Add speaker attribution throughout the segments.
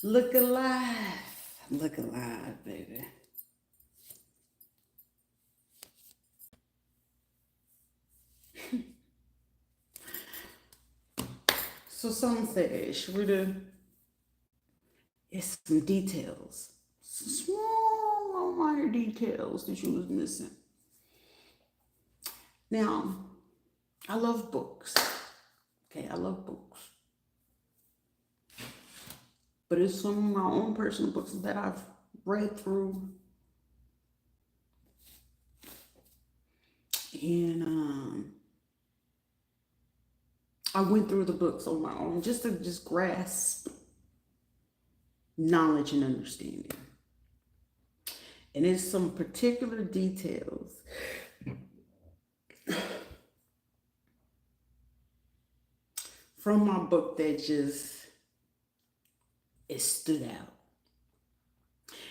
Speaker 1: Look alive. Look alive, baby. So some say, Rita, it's some details. Small minor details that you was missing. Now, I love books. Okay, I love books. But it's some of my own personal books that I've read through. And I went through the books on my own just to just grasp knowledge and understanding. And there's some particular details from my book that just it stood out.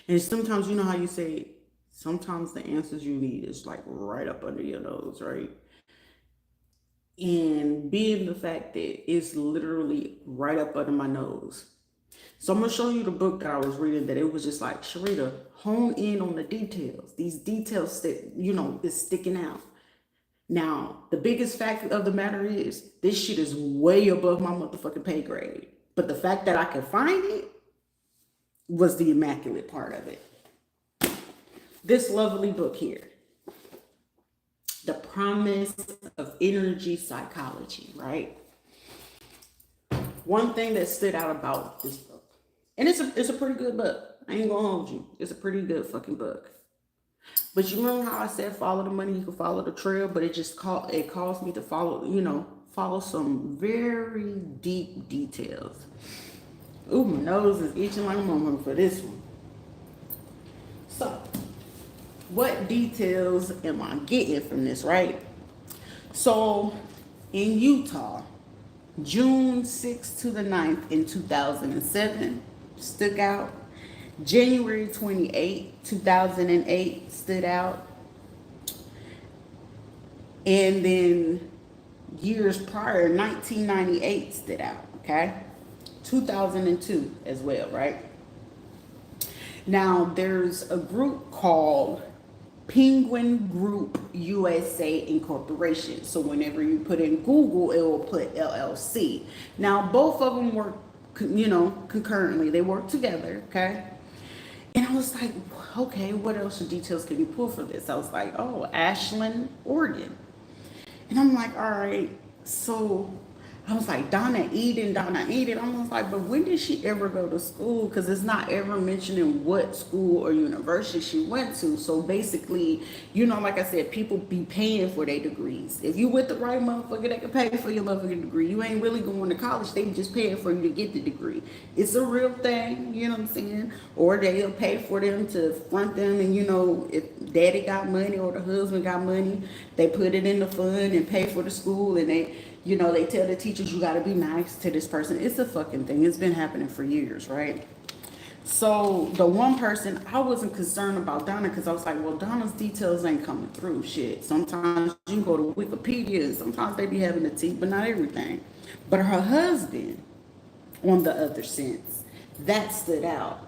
Speaker 1: And sometimes you know how you say sometimes the answers you need is like right up under your nose, right? And being the fact that it's literally right up under my nose. So I'm gonna show you the book that I was reading that it was just like, Sharita, hone in on the details. These details that, is sticking out. Now, the biggest fact of the matter is this shit is way above my motherfucking pay grade. But the fact that I could find it was the immaculate part of it. This lovely book here, The Promise of Energy Psychology, right? One thing that stood out about this book, and it's a pretty good book. I ain't gonna hold you. It's a pretty good fucking book. But you remember how I said follow the money, you can follow the trail, but it caused me to follow some very deep details. Ooh, my nose is itching like a motherfucker for this one. So, what details am I getting from this, right? So, in Utah, June 6th to the 9th in 2007 stuck out. January 28th, 2008 stood out. And then years prior, 1998 stood out, okay? 2002 as well, right? Now, there's a group called Penguin Group USA Incorporation. So whenever you put in Google, it will put LLC. Now, both of them work, concurrently. They work together, okay? And I was like, okay, what else details can you pull for this? I was like, oh, Ashland, Oregon. And I'm like, all right, so I was like, Donna Eden. I was like, but when did she ever go to school? Because it's not ever mentioning what school or university she went to. So basically, like I said, people be paying for their degrees. If you with the right motherfucker, they can pay for your motherfucking degree. You ain't really going to college. They just paying for you to get the degree. It's a real thing, you know what I'm saying? Or they'll pay for them to front them. And, if daddy got money or the husband got money, they put it in the fund and pay for the school. And they tell the teachers you got to be nice to this person. It's a fucking thing. It's been happening for years, right? So the one person, I wasn't concerned about Donna because I was like, well, Donna's details ain't coming through. Shit. Sometimes you can go to Wikipedia and sometimes they be having the tea, but not everything. But her husband, on the other sense, that stood out.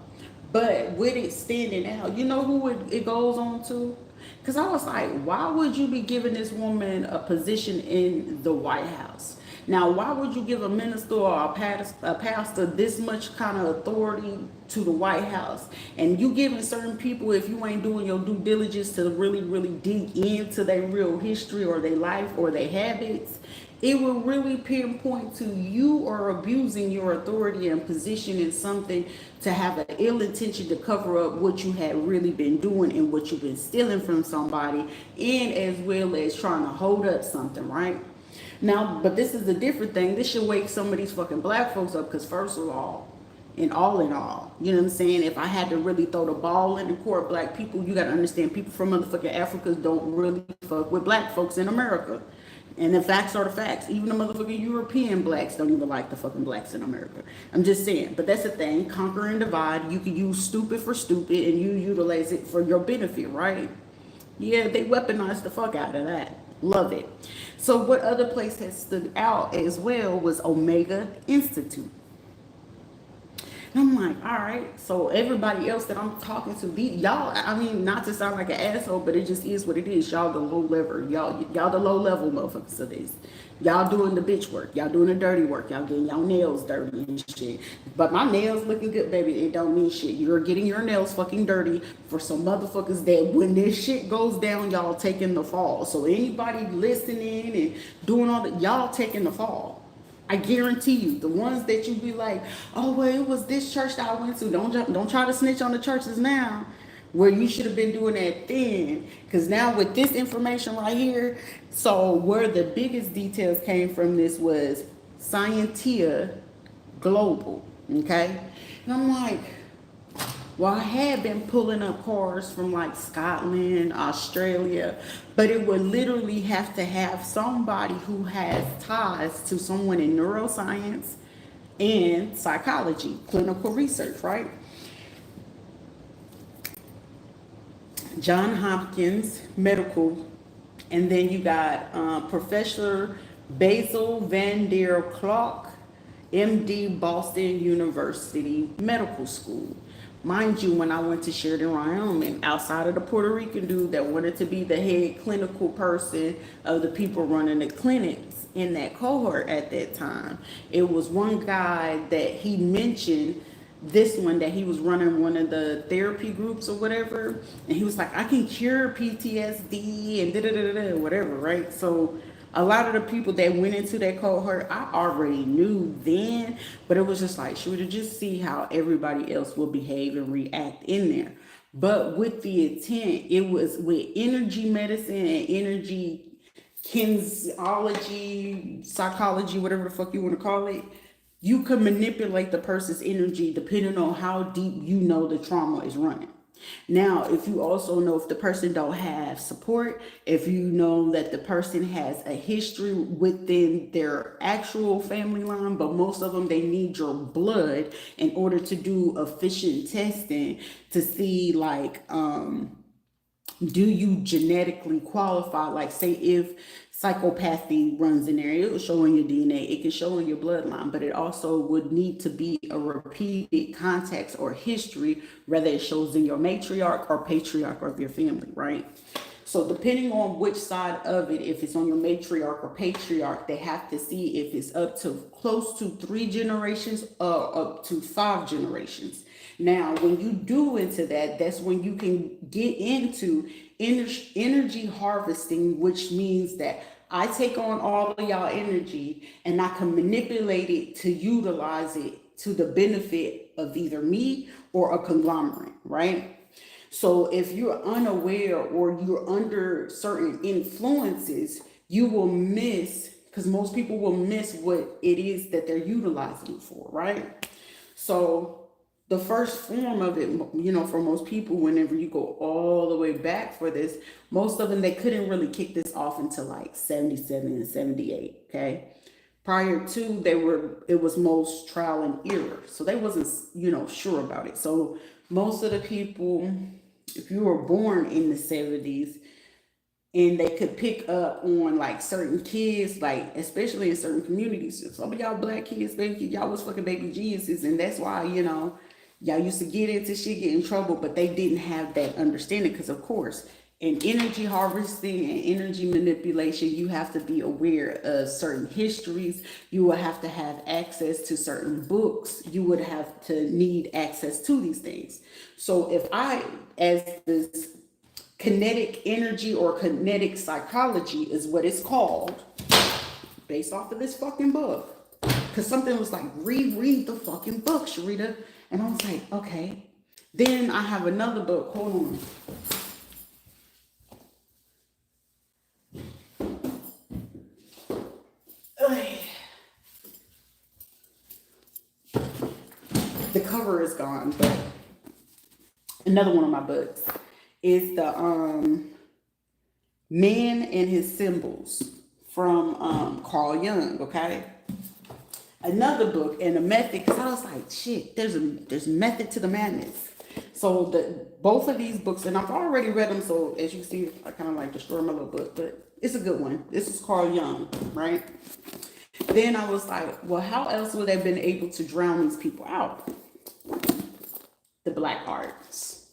Speaker 1: But with it standing out, you know who it goes on to? Because I was like, why would you be giving this woman a position in the White House? Now, why would you give a minister or a pastor this much kind of authority to the White House? And you giving certain people, if you ain't doing your due diligence to really, really dig into their real history or their life or their habits, it will really pinpoint to you are abusing your authority and position in something to have an ill intention to cover up what you had really been doing and what you've been stealing from somebody, and as well as trying to hold up something, right? Now, but this is a different thing. This should wake some of these fucking black folks up because first of all, in all, you know what I'm saying? If I had to really throw the ball in the court, black people, you got to understand people from motherfucking Africa don't really fuck with black folks in America. And the facts are the facts. Even the motherfucking European blacks don't even like the fucking blacks in America. I'm just saying. But that's the thing. Conquer and divide. You can use stupid for stupid and you utilize it for your benefit, right? Yeah, they weaponized the fuck out of that. Love it. So what other place has stood out as well was Omega Institute. And I'm like, all right. So everybody else that I'm talking to, y'all, I mean, not to sound like an asshole, but it just is what it is. Y'all the low level, y'all the low level motherfuckers of this. Y'all doing the bitch work. Y'all doing the dirty work. Y'all getting y'all nails dirty and shit. But my nails looking good, baby. It don't mean shit. You're getting your nails fucking dirty for some motherfuckers that when this shit goes down, y'all taking the fall. So anybody listening and doing all that, y'all taking the fall. I guarantee you, the ones that you be like, oh well, it was this church that I went to. Don't try to snitch on the churches now, where you should have been doing that then. Because now with this information right here, so where the biggest details came from this was Scientia Global. Okay, and I'm like, well, I had been pulling up cars from like Scotland, Australia, but it would literally have to have somebody who has ties to someone in neuroscience and psychology, clinical research, right? John Hopkins Medical, and then you got Professor Basil Van der Clark, MD, Boston University Medical School. Mind you, when I went to Sheridan, Wyoming, outside of the Puerto Rican dude that wanted to be the head clinical person of the people running the clinics in that cohort at that time, it was one guy that he mentioned this one that he was running one of the therapy groups or whatever, and he was like, I can cure PTSD and da da da da whatever, right? So a lot of the people that went into that cohort, I already knew then, but it was just like, should we just see how everybody else will behave and react in there? But with the intent, it was with energy medicine and energy kinesiology, psychology, whatever the fuck you want to call it. You can manipulate the person's energy depending on how deep you know the trauma is running. Now, if you also know if the person don't have support, if you know that the person has a history within their actual family line, but most of them, they need your blood in order to do efficient testing to see like, do you genetically qualify? Like, say if psychopathy runs in there, it will show in your DNA, it can show in your bloodline, but it also would need to be a repeated context or history, whether it shows in your matriarch or patriarch of your family, right? So depending on which side of it, if it's on your matriarch or patriarch, they have to see if it's up to close to 3 generations or up to 5 generations. Now, when you do into that, that's when you can get into energy harvesting, which means that I take on all of y'all energy and I can manipulate it to utilize it to the benefit of either me or a conglomerate, right? So if you're unaware or you're under certain influences, you will miss, because most people will miss what it is that they're utilizing it for, right? So the first form of it, you know, for most people, whenever you go all the way back for this, most of them, they couldn't really kick this off until like 77 and 78, okay? Prior to, it was most trial and error. So they wasn't, you know, sure about it. So most of the people, if you were born in the 70s, and they could pick up on like certain kids, like especially in certain communities. Some of y'all black kids, baby, y'all was fucking baby geniuses, and that's why, you know, y'all used to get into shit, get in trouble, but they didn't have that understanding. Because of course, in energy harvesting and energy manipulation, you have to be aware of certain histories. You will have to have access to certain books. You would have to need access to these things. So if I, as this kinetic energy or kinetic psychology is what it's called, based off of this fucking book, because something was like, reread the fucking book, Rita. And I was like, okay. Then I have another book. Hold on. The cover is gone, but another one of my books is the Man and His Symbols from Carl Jung, okay? Another book and a method, because I was like, shit, there's method to the madness. So both of these books, and I've already read them, so as you can see, I kind of like destroy my little book, but it's a good one. This is Carl Jung, right? Then I was like, well, how else would they have been able to drown these people out? black arts.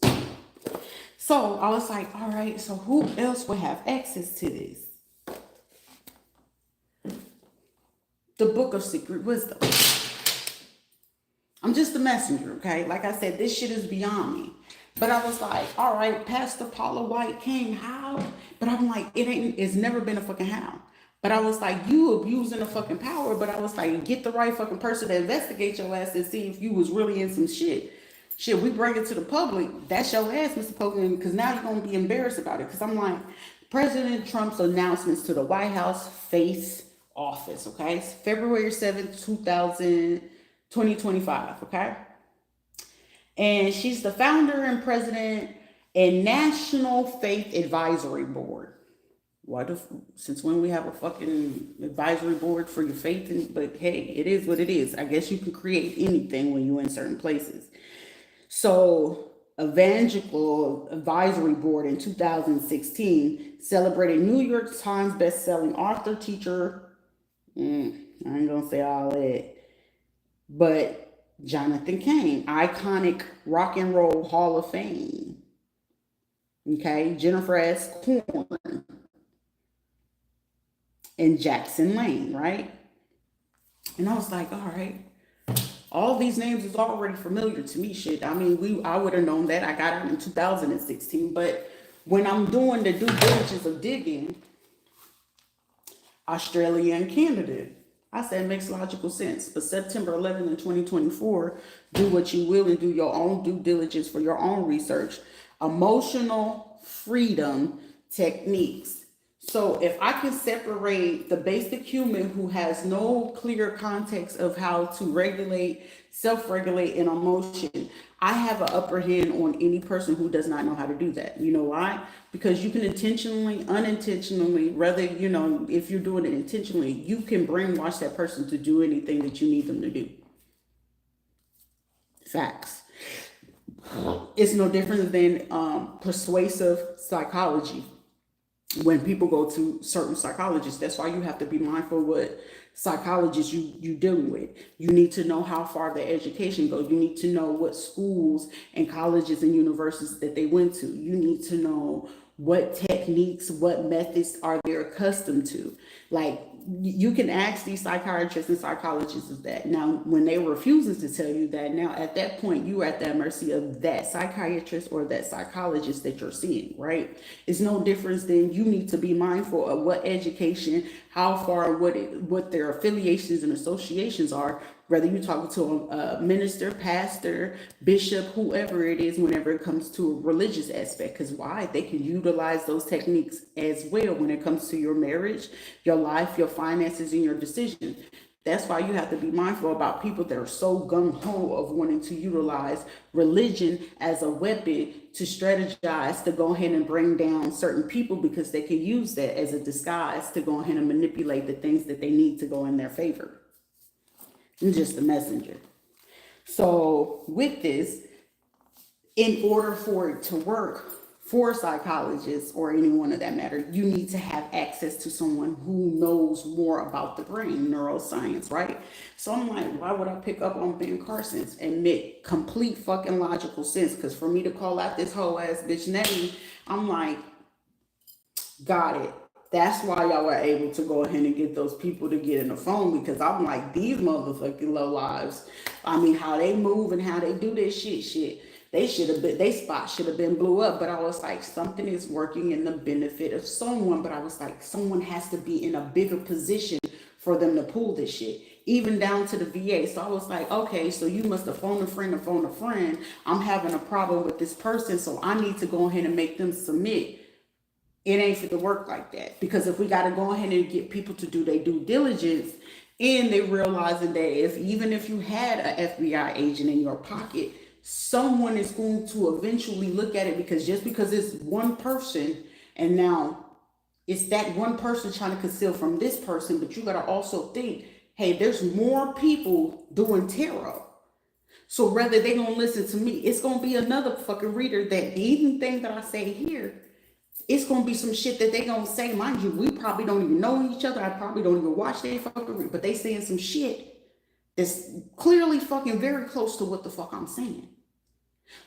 Speaker 1: So I was like, all right, so who else would have access to this? The Book of Secret Wisdom. I'm just a messenger, okay? Like I said, this shit is beyond me. But I was like, all right, Pastor Paula White King, how? But I'm like, it's never been a fucking how. But I was like, you abusing the fucking power. But I was like, get the right fucking person to investigate your ass and see if you was really in some shit. Shit, we bring it to the public. That's your ass, Mr. Poland, because now you're going to be embarrassed about it. Because I'm like, President Trump's announcements to the White House face office, okay? It's February 7th, 2025, okay? And she's the founder and president and National Faith Advisory Board. Since when we have a fucking advisory board for your faith? But hey, it is what it is. I guess you can create anything when you're in certain places. So, Evangelical Advisory Board in 2016 celebrated New York Times best-selling author, teacher, I ain't gonna say all that, but Jonathan Cain, iconic rock and roll Hall of Fame. Okay, Jennifer S. Korn and Jackson Lane, right? And I was like, all right, all these names is already familiar to me. Shit, I mean, I would have known that. I got out in 2016, but when I'm doing the due diligence of digging, Australia and Canada, I said, it makes logical sense. But September 11th in 2024, do what you will and do your own due diligence for your own research. Emotional freedom techniques. So if I can separate the basic human who has no clear context of how to regulate, self-regulate an emotion, I have an upper hand on any person who does not know how to do that. You know why? Because you can intentionally, unintentionally, whether, if you're doing it intentionally, you can brainwash that person to do anything that you need them to do. Facts. It's no different than persuasive psychology. When people go to certain psychologists, that's why you have to be mindful what psychologists you dealing with. You need to know how far their education goes. You need to know what schools and colleges and universities that they went to. You need to know what techniques, what methods are they accustomed to. Like, you can ask these psychiatrists and psychologists of that. Now, when they refuse to tell you that, now at that point, you're at the mercy of that psychiatrist or that psychologist that you're seeing, right? It's no difference than you need to be mindful of what education, how far, what their affiliations and associations are, whether you're talking to a minister, pastor, bishop, whoever it is, whenever it comes to a religious aspect. Because why? They can utilize those techniques as well when it comes to your marriage, your life, your finances, and your decisions. That's why you have to be mindful about people that are so gung-ho of wanting to utilize religion as a weapon to strategize, to go ahead and bring down certain people, because they can use that as a disguise to go ahead and manipulate the things that they need to go in their favor. I'm just a messenger. So with this, in order for it to work for psychologists or anyone of that matter, you need to have access to someone who knows more about the brain, neuroscience, right? So I'm like, why would I pick up on Ben Carson's and make complete fucking logical sense? Because for me to call out this whole ass bitch name, I'm like, got it. That's why y'all were able to go ahead and get those people to get in the phone, because I'm like, these motherfucking low lives. I mean, how they move and how they do this shit. They spot should have been blew up. But I was like, something is working in the benefit of someone. But I was like, someone has to be in a bigger position for them to pull this shit, even down to the VA. So I was like, okay, so you must have phoned a friend. I'm having a problem with this person, so I need to go ahead and make them submit. It ain't fit to work like that, because if we got to go ahead and get people to do their due diligence, and they realizing that even if you had an FBI agent in your pocket, someone is going to eventually look at it, because just because it's one person, and now it's that one person trying to conceal from this person, but you got to also think, hey, there's more people doing tarot. So whether they gonna listen to me, it's gonna be another fucking reader that anything that I say here, it's going to be some shit that they going to say. Mind you, we probably don't even know each other. I probably don't even watch their fucking read, but they saying some shit that's clearly fucking very close to what the fuck I'm saying.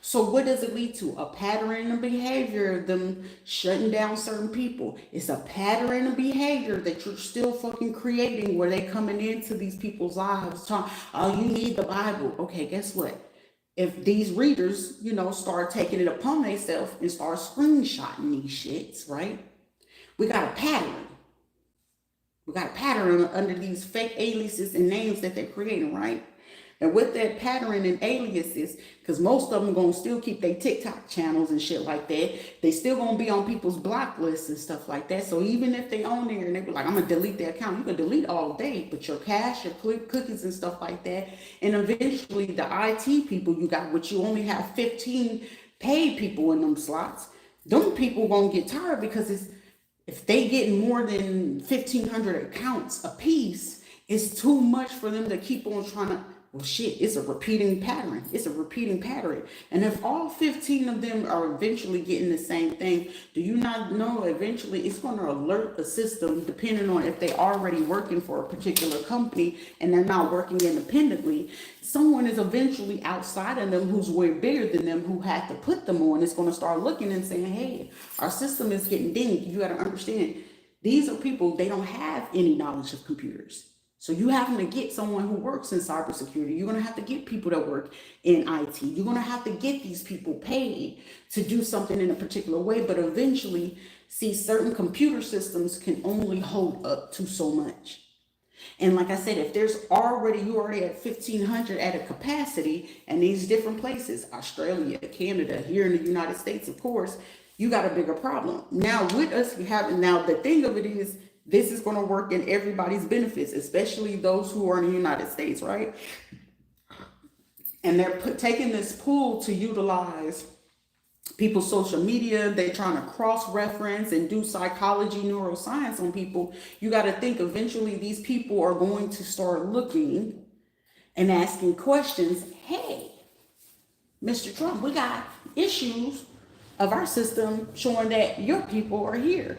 Speaker 1: So what does it lead to? A pattern of behavior of them shutting down certain people. It's a pattern of behavior that you're still fucking creating where they coming into these people's lives talking, oh, you need the Bible. Okay, guess what? If these readers, start taking it upon themselves and start screenshotting these shits, right? We got a pattern. We got a pattern under these fake aliases and names that they're creating, right? And with that pattern and aliases, because most of them going to still keep their TikTok channels and shit like that, they still going to be on people's block lists and stuff like that. So even if they own there and they be like, I'm going to delete their account, you can delete all day, but your cash, your cookies and stuff like that. And eventually the IT people you got, which you only have 15 paid people in them slots, them people going to get tired because if they get more than 1,500 accounts a piece, it's too much for them to keep on trying to. Well, shit, it's a repeating pattern. It's a repeating pattern. And if all 15 of them are eventually getting the same thing, do you not know eventually it's going to alert the system depending on if they're already working for a particular company and they're not working independently? Someone is eventually outside of them who's way bigger than them who had to put them on. It's going to start looking and saying, hey, our system is getting dinged. You got to understand, these are people, they don't have any knowledge of computers. So you having to get someone who works in cybersecurity. You're going to have to get people that work in IT. You're going to have to get these people paid to do something in a particular way. But eventually, see, certain computer systems can only hold up to so much. And like I said, if you already at 1,500 at a capacity, and these different places, Australia, Canada, here in the United States, of course, you got a bigger problem. Now with us, the thing of it is, this is going to work in everybody's benefits, especially those who are in the United States, right? And they're taking this pool to utilize people's social media. They're trying to cross-reference and do psychology, neuroscience on people. You got to think eventually these people are going to start looking and asking questions. Hey, Mr. Trump, we got issues of our system showing that your people are here.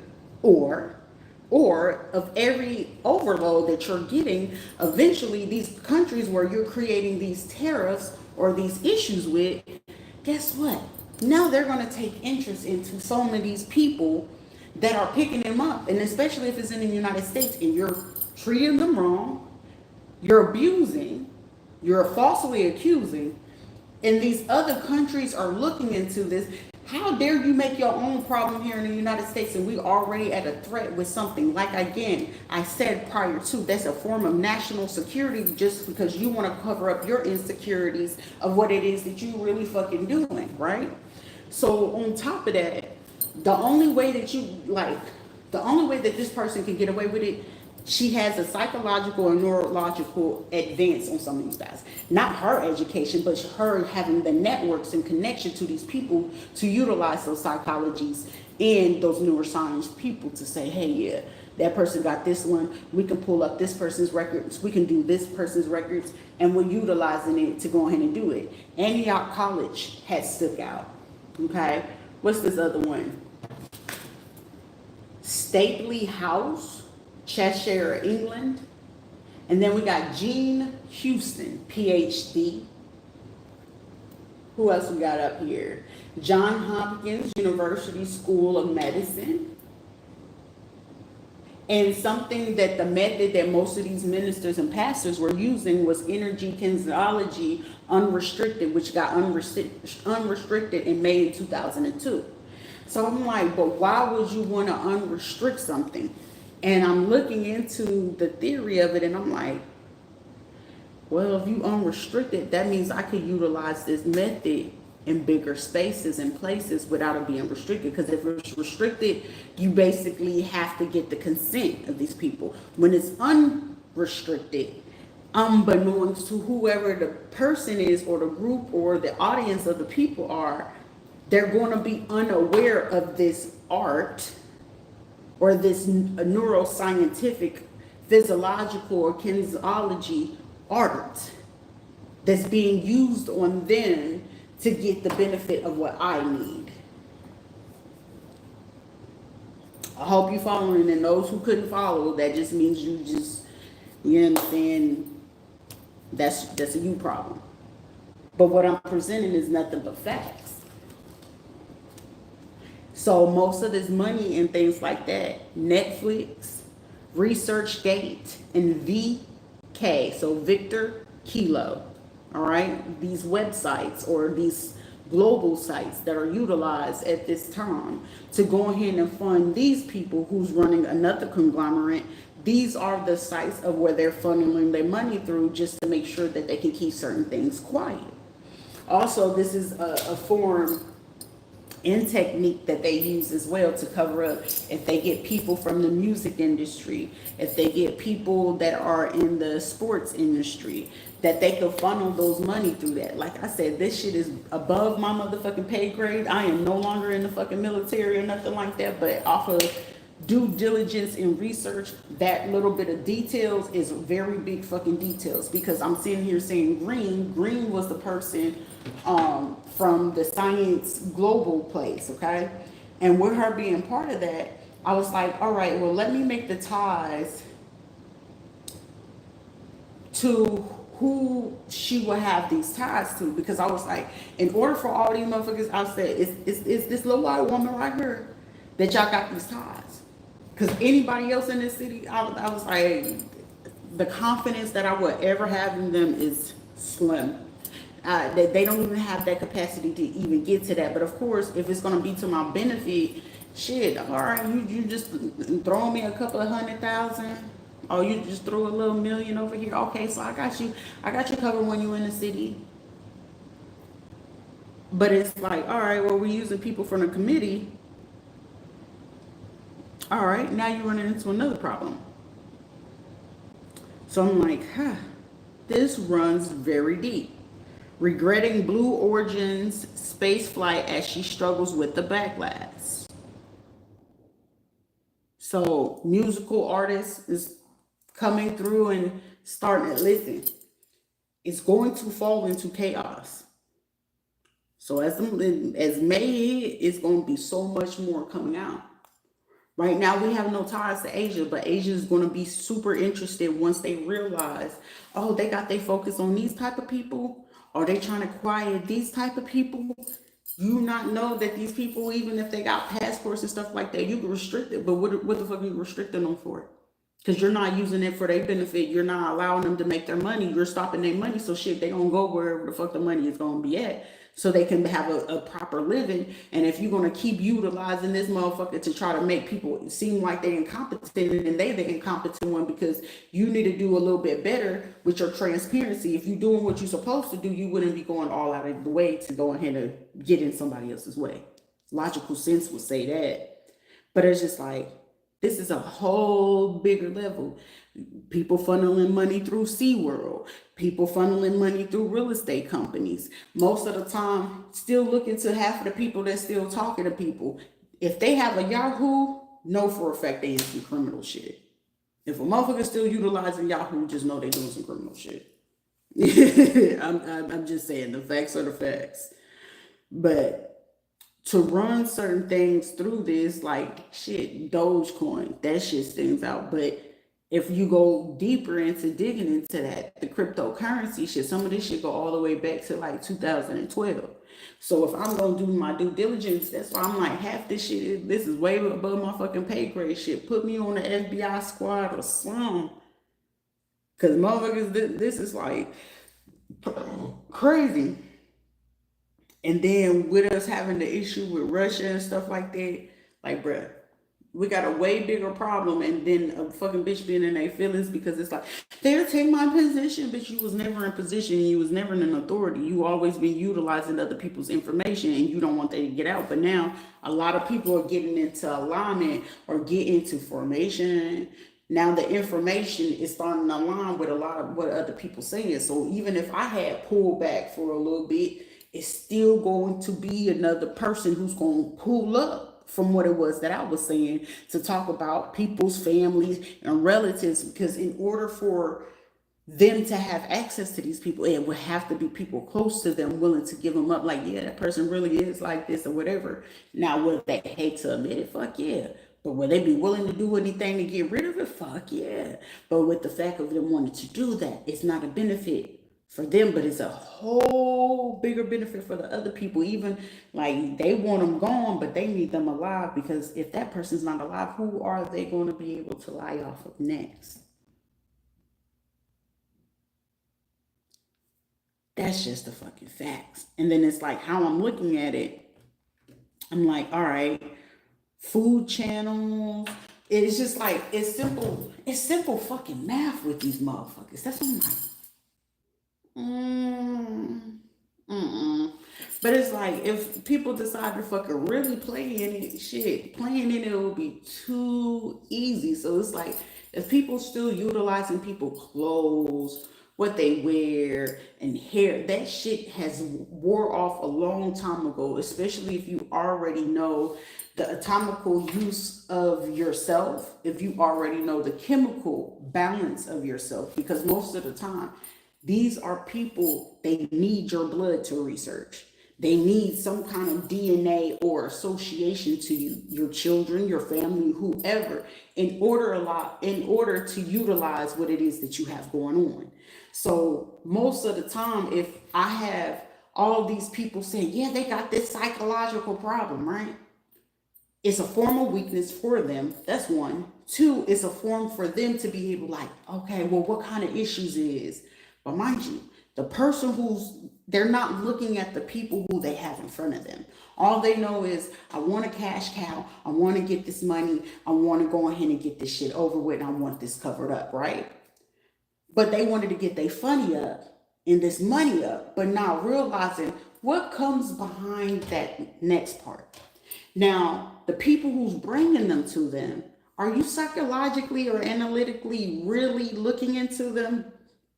Speaker 1: Or of every overload that you're getting, eventually these countries where you're creating these tariffs or these issues with, guess what? Now they're going to take interest into some of these people that are picking them up. And especially if it's in the United States and you're treating them wrong, you're abusing, you're falsely accusing, and these other countries are looking into this. How dare you make your own problem here in the United States and we already at a threat with something? Like, again, I said prior to, that's a form of national security just because you want to cover up your insecurities of what it is that you really fucking doing, right? So on top of that, the only way that this person can get away with it, she has a psychological and neurological advance on some of these guys. Not her education, but her having the networks and connection to these people to utilize those psychologies and those neuroscience people to say, hey, yeah, that person got this one. We can pull up this person's records. We can do this person's records. And we're utilizing it to go ahead and do it. Antioch College had stuck out. Okay. What's this other one? Stapley House, Cheshire, England. And then we got Jean Houston, PhD. Who else we got up here? John Hopkins University School of Medicine. And something that the method that most of these ministers and pastors were using was energy kinesiology unrestricted, which got unrestricted in May 2002. So I'm like, but why would you want to unrestrict something? And I'm looking into the theory of it, and I'm like, well, if you unrestricted, that means I could utilize this method in bigger spaces and places without it being restricted. Because if it's restricted, you basically have to get the consent of these people. When it's unrestricted, unbeknownst to whoever the person is or the group or the audience of the people are, they're going to be unaware of this art or this neuroscientific, physiological, or kinesiology art that's being used on them to get the benefit of what I need. I hope you following, and those who couldn't follow, that just means you understand, that's a you problem. But what I'm presenting is nothing but facts. So most of this money and things like that, Netflix, ResearchGate, and VK, so Victor Kilo, all right? These websites or these global sites that are utilized at this time to go ahead and fund these people who's running another conglomerate. These are the sites of where they're funneling their money through just to make sure that they can keep certain things quiet. Also, this is a form and technique that they use as well to cover up if they get people from the music industry, if they get people that are in the sports industry, that they could funnel those money through that. Like I said, this shit is above my motherfucking pay grade. I am no longer in the fucking military or nothing like that, but off of due diligence and research, that little bit of details is very big fucking details, because I'm sitting here saying Green was the person from the science global place, okay? And with her being part of that, I was like, all right, well, let me make the ties to who she would have these ties to, because I was like, in order for all these motherfuckers, I said, it's this little white woman right here that y'all got these ties. Because anybody else in this city, I was like, the confidence that I would ever have in them is slim. They don't even have that capacity to even get to that. But of course, if it's going to be to my benefit, shit, all right, you just throw me a couple of 100,000. Oh, you just threw a little million over here. Okay, so I got you covered when you're in the city. But it's like, all right, well, we're using people from the committee. All right, now you're running into another problem. So I'm like, this runs very deep. Regretting Blue Origin's space flight as she struggles with the backlash. So musical artists is coming through and starting to listen. It's going to fall into chaos. So as May hit, it's going to be so much more coming out. Right now, we have no ties to Asia, but Asia is going to be super interested once they realize, oh, they got their focus on these type of people. Are they trying to quiet these type of people? You not know that these people, even if they got passports and stuff like that, you can restrict it. But what the fuck are you restricting them for? Because you're not using it for their benefit. You're not allowing them to make their money. You're stopping their money. So shit, they gonna go wherever the fuck the money is gonna be at, so they can have a proper living. And if you're gonna keep utilizing this motherfucker to try to make people seem like they're incompetent, and they the incompetent one, because you need to do a little bit better with your transparency. If you're doing what you're supposed to do, you wouldn't be going all out of the way to go ahead and get in somebody else's way. Logical sense would say that. But it's just like, this is a whole bigger level. People funneling money through SeaWorld. People funneling money through real estate companies. Most of the time, still looking to half of the people that's still talking to people. If they have a Yahoo, know for a fact they in some criminal shit. If a motherfucker's still utilizing Yahoo, just know they doing some criminal shit. I'm just saying, the facts are the facts. But to run certain things through this, like shit, Dogecoin, that shit stands out. But if you go deeper into digging into that, the cryptocurrency shit, some of this shit go all the way back to like 2012. So if I'm gonna do my due diligence, that's why I'm like, half this shit, this is way above my fucking pay grade shit. Put me on the FBI squad or something. Cause motherfuckers, this is like crazy. And then with us having the issue with Russia and stuff like that, like, bruh, we got a way bigger problem. And then a fucking bitch being in their feelings because it's like, they'll take my position, but you was never in position. You was never in an authority. You always been utilizing other people's information, and you don't want that to get out. But now a lot of people are getting into alignment or getting into formation. Now the information is starting to align with a lot of what other people saying. So even if I had pulled back for a little bit, it's still going to be another person who's going to pull up from what it was that I was saying to talk about people's families and relatives. Because in order for them to have access to these people, it would have to be people close to them willing to give them up. Like, yeah, that person really is like this or whatever. Now, would they hate to admit it? Fuck yeah. But would they be willing to do anything to get rid of it? Fuck yeah. But with the fact of them wanting to do that, it's not a benefit for them, but it's a whole bigger benefit for the other people. Even like they want them gone, but they need them alive, because if that person's not alive, who are they going to be able to lie off of next? That's just the fucking facts. And then it's like how I'm looking at it. I'm like, all right, food channels. It's just like it's simple fucking math with these motherfuckers. That's what I'm like. Mm, mm-mm. But it's like if people decide to fucking really play in it, shit, playing in it will be too easy. So it's like if people still utilizing people's clothes, what they wear, and hair, that shit has wore off a long time ago. Especially if you already know the atomical use of yourself, if you already know the chemical balance of yourself, because most of the time these are people, they need your blood to research. They need some kind of DNA or association to you, your children, your family, whoever, in order to utilize what it is that you have going on. So most of the time, if I have all these people saying, yeah, they got this psychological problem, right? It's a form of weakness for them. That's one. Two, it's a form for them to be able, like, okay, well, what kind of issues it is? But mind you, the person they're not looking at the people who they have in front of them. All they know is, I want a cash cow. I want to get this money. I want to go ahead and get this shit over with. And I want this covered up, right? But they wanted to get their funny up and this money up, but not realizing what comes behind that next part. Now, the people who's bringing them to them, are you psychologically or analytically really looking into them?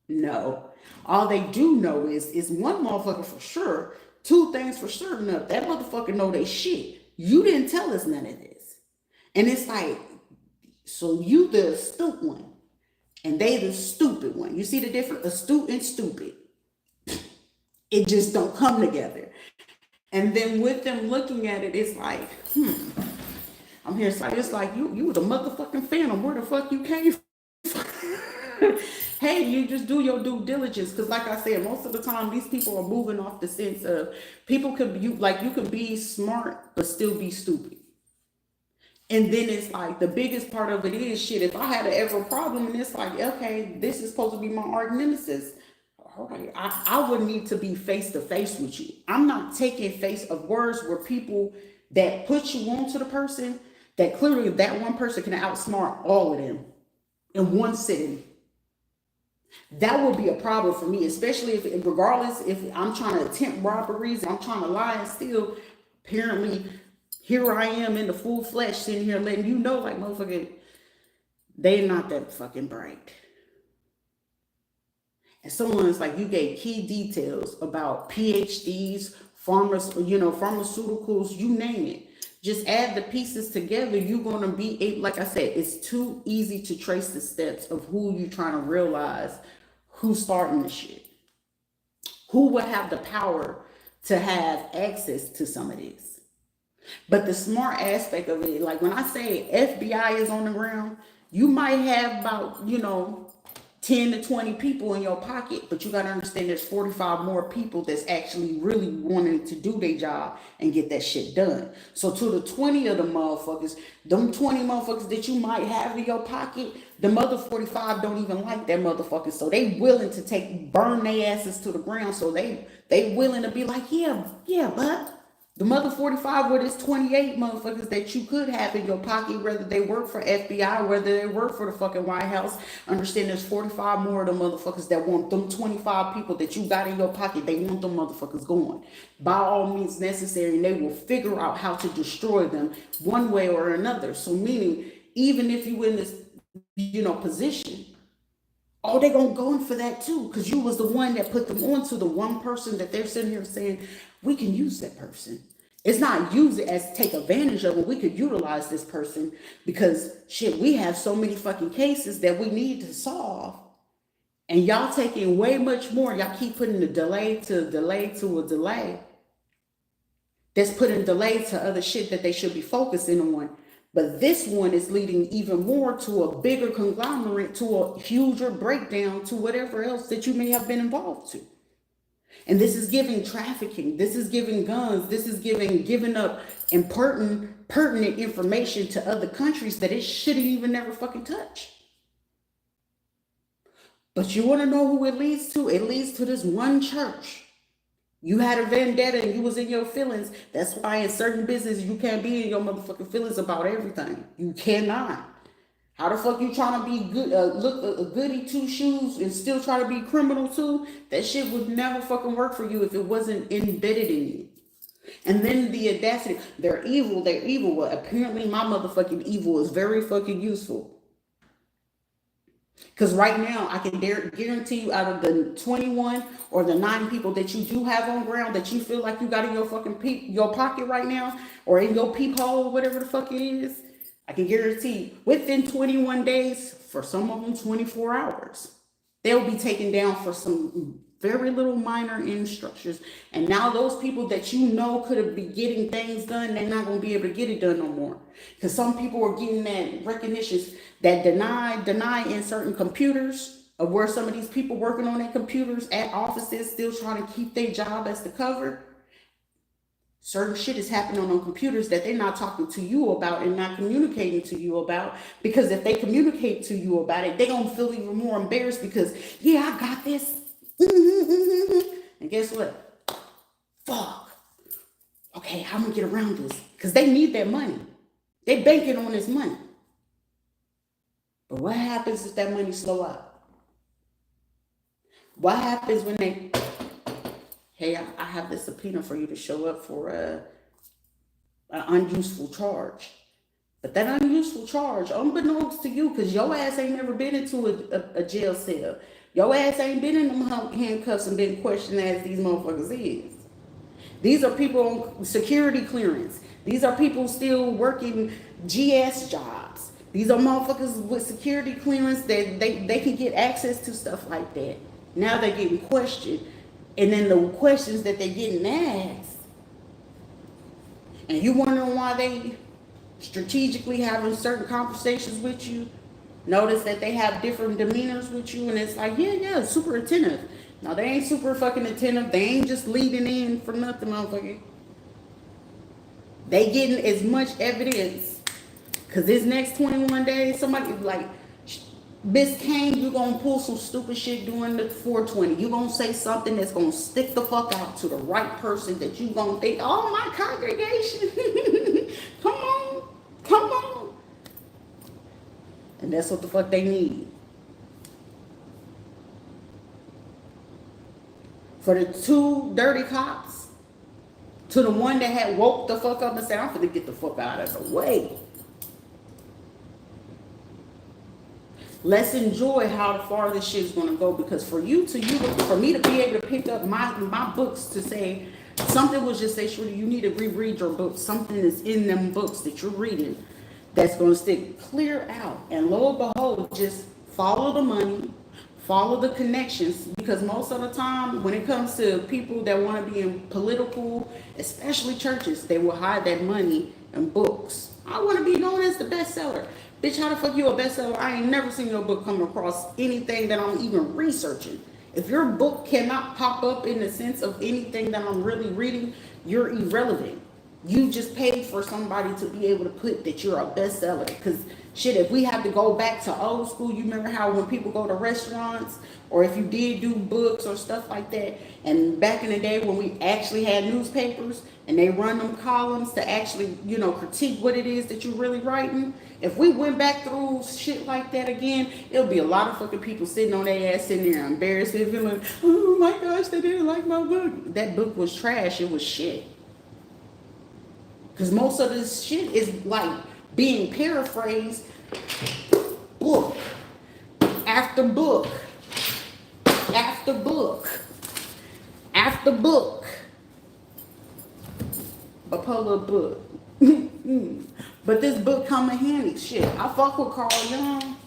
Speaker 1: No. All they do know is one motherfucker for sure, two things for certain of that motherfucker know they shit. You didn't tell us none of this. And it's like, so you the astute one and they the stupid one. You see the difference? Astute and stupid. It just don't come together. And then with them looking at it, it's like, I'm here. It's like you the motherfucking phantom. Where the fuck you came from? Hey, you just do your due diligence. Because like I said, most of the time, these people are moving off the sense of people could, you can be smart, but still be stupid. And then it's like the biggest part of it is shit. If I had an ever problem, and it's like, okay, this is supposed to be my arch nemesis. All right, I would need to be face to face with you. I'm not taking face of words where people that put you on to the person, that clearly that one person can outsmart all of them in one sitting. That would be a problem for me, especially regardless if I'm trying to attempt robberies, I'm trying to lie and steal. Apparently, here I am in the full flesh sitting here letting you know, like, motherfucker, they not that fucking bright. And someone's like, you gave key details about PhDs, pharmaceuticals, you name it. Just add the pieces together. You're going to be able, like I said, it's too easy to trace the steps of who you're trying to realize who's starting the shit. Who would have the power to have access to some of this? But the smart aspect of it, like when I say FBI is on the ground, you might have about, 10 to 20 people in your pocket, but you got to understand there's 45 more people that's actually really wanting to do their job and get that shit done. So to the 20 of the motherfuckers, them 20 motherfuckers that you might have in your pocket, the mother 45 don't even like that motherfucker. So they willing to burn their asses to the ground. So they willing to be like, yeah, but the mother 45 with his 28 motherfuckers that you could have in your pocket, whether they work for FBI, whether they work for the fucking White House. Understand there's 45 more of them motherfuckers that want them 25 people that you got in your pocket. They want them motherfuckers going. By all means necessary, and they will figure out how to destroy them one way or another. So meaning, even if you in this, position, oh, they gonna go in for that too, because you was the one that put them on to the one person that they're sitting here saying, we can use that person. It's not use it as take advantage of it. We could utilize this person because shit, we have so many fucking cases that we need to solve. And y'all taking way much more. Y'all keep putting the delay to a delay. That's putting delay to other shit that they should be focusing on. But this one is leading even more to a bigger conglomerate, to a huger breakdown, to whatever else that you may have been involved to. And this is giving trafficking. This is giving guns. This is giving up important, pertinent information to other countries that it shouldn't even never fucking touch. But you want to know who it leads to? It leads to this one church. You had a vendetta and you was in your feelings. That's why in certain business you can't be in your motherfucking feelings about everything. You cannot. How the fuck you trying to be good, look a goody two shoes and still try to be criminal too? That shit would never fucking work for you if it wasn't embedded in you. And then the audacity, they're evil. Well, apparently my motherfucking evil is very fucking useful. Because right now, I can guarantee you, out of the 21 or the 9 people that you do have on ground that you feel like you got in your fucking your pocket right now, or in your peephole, whatever the fuck it is, I can guarantee within 21 days, for some of them 24 hours, they'll be taken down for some very little minor instructions. And now those people that you know could have been getting things done, they're not going to be able to get it done no more. Because some people are getting that recognitions that deny in certain computers, of where some of these people working on their computers at offices still trying to keep their job as the cover. Certain shit is happening on computers that they're not talking to you about and not communicating to you about. Because if they communicate to you about it, they're going to feel even more embarrassed because, yeah, I got this. And guess what? Fuck. Okay, how am I going to get around this? Because they need their money. They banking on this money. But what happens if that money slow up? What happens when they... Hey, I have this subpoena for you to show up for an unuseful charge. But that unuseful charge, unbeknownst to you, because your ass ain't never been into a jail cell. Your ass ain't been in them handcuffs and been questioned as these motherfuckers is. These are people on security clearance. These are people still working GS jobs. These are motherfuckers with security clearance that they can get access to stuff like that. Now they're getting questioned. And then the questions that they're getting asked, and you wondering why they strategically having certain conversations with you. Notice that they have different demeanors with you, and it's like, yeah, super attentive. No, they ain't super fucking attentive. They ain't just leading in for nothing, motherfucker. They getting as much evidence, because this next 21 days, somebody like, Miss Kane, you gonna pull some stupid shit during the 420. You gonna say something that's gonna stick the fuck out to the right person that you gonna think, oh, my congregation. Come on. And that's what the fuck they need. For the 2 dirty cops, to the one that had woke the fuck up and said, I'm finna get the fuck out of the way. Let's enjoy how far this shit is going to go, because for me to be able to pick up my books to say something was just say, Shorty, you need to reread your books. Something is in them books that you're reading that's going to stick clear out. And lo and behold, just follow the money, follow the connections, because most of the time when it comes to people that want to be in political, especially churches, they will hide that money in books. I want to be known as the bestseller. Bitch, how the fuck you a bestseller? I ain't never seen your book come across anything that I'm even researching. If your book cannot pop up in the sense of anything that I'm really reading, you're irrelevant. You just paid for somebody to be able to put that you're a bestseller. Because shit, if we have to go back to old school, you remember how when people go to restaurants, or if you did do books or stuff like that, and back in the day when we actually had newspapers and they run them columns to actually, critique what it is that you're really writing. If we went back through shit like that again, it'll be a lot of fucking people sitting on their ass sitting there embarrassed and feeling, oh my gosh, they didn't like my book. That book was trash. It was shit. Because most of this shit is like being paraphrased book after book after book after book. A Polo book. But this book come in handy. Shit, I fuck with Carl Jung.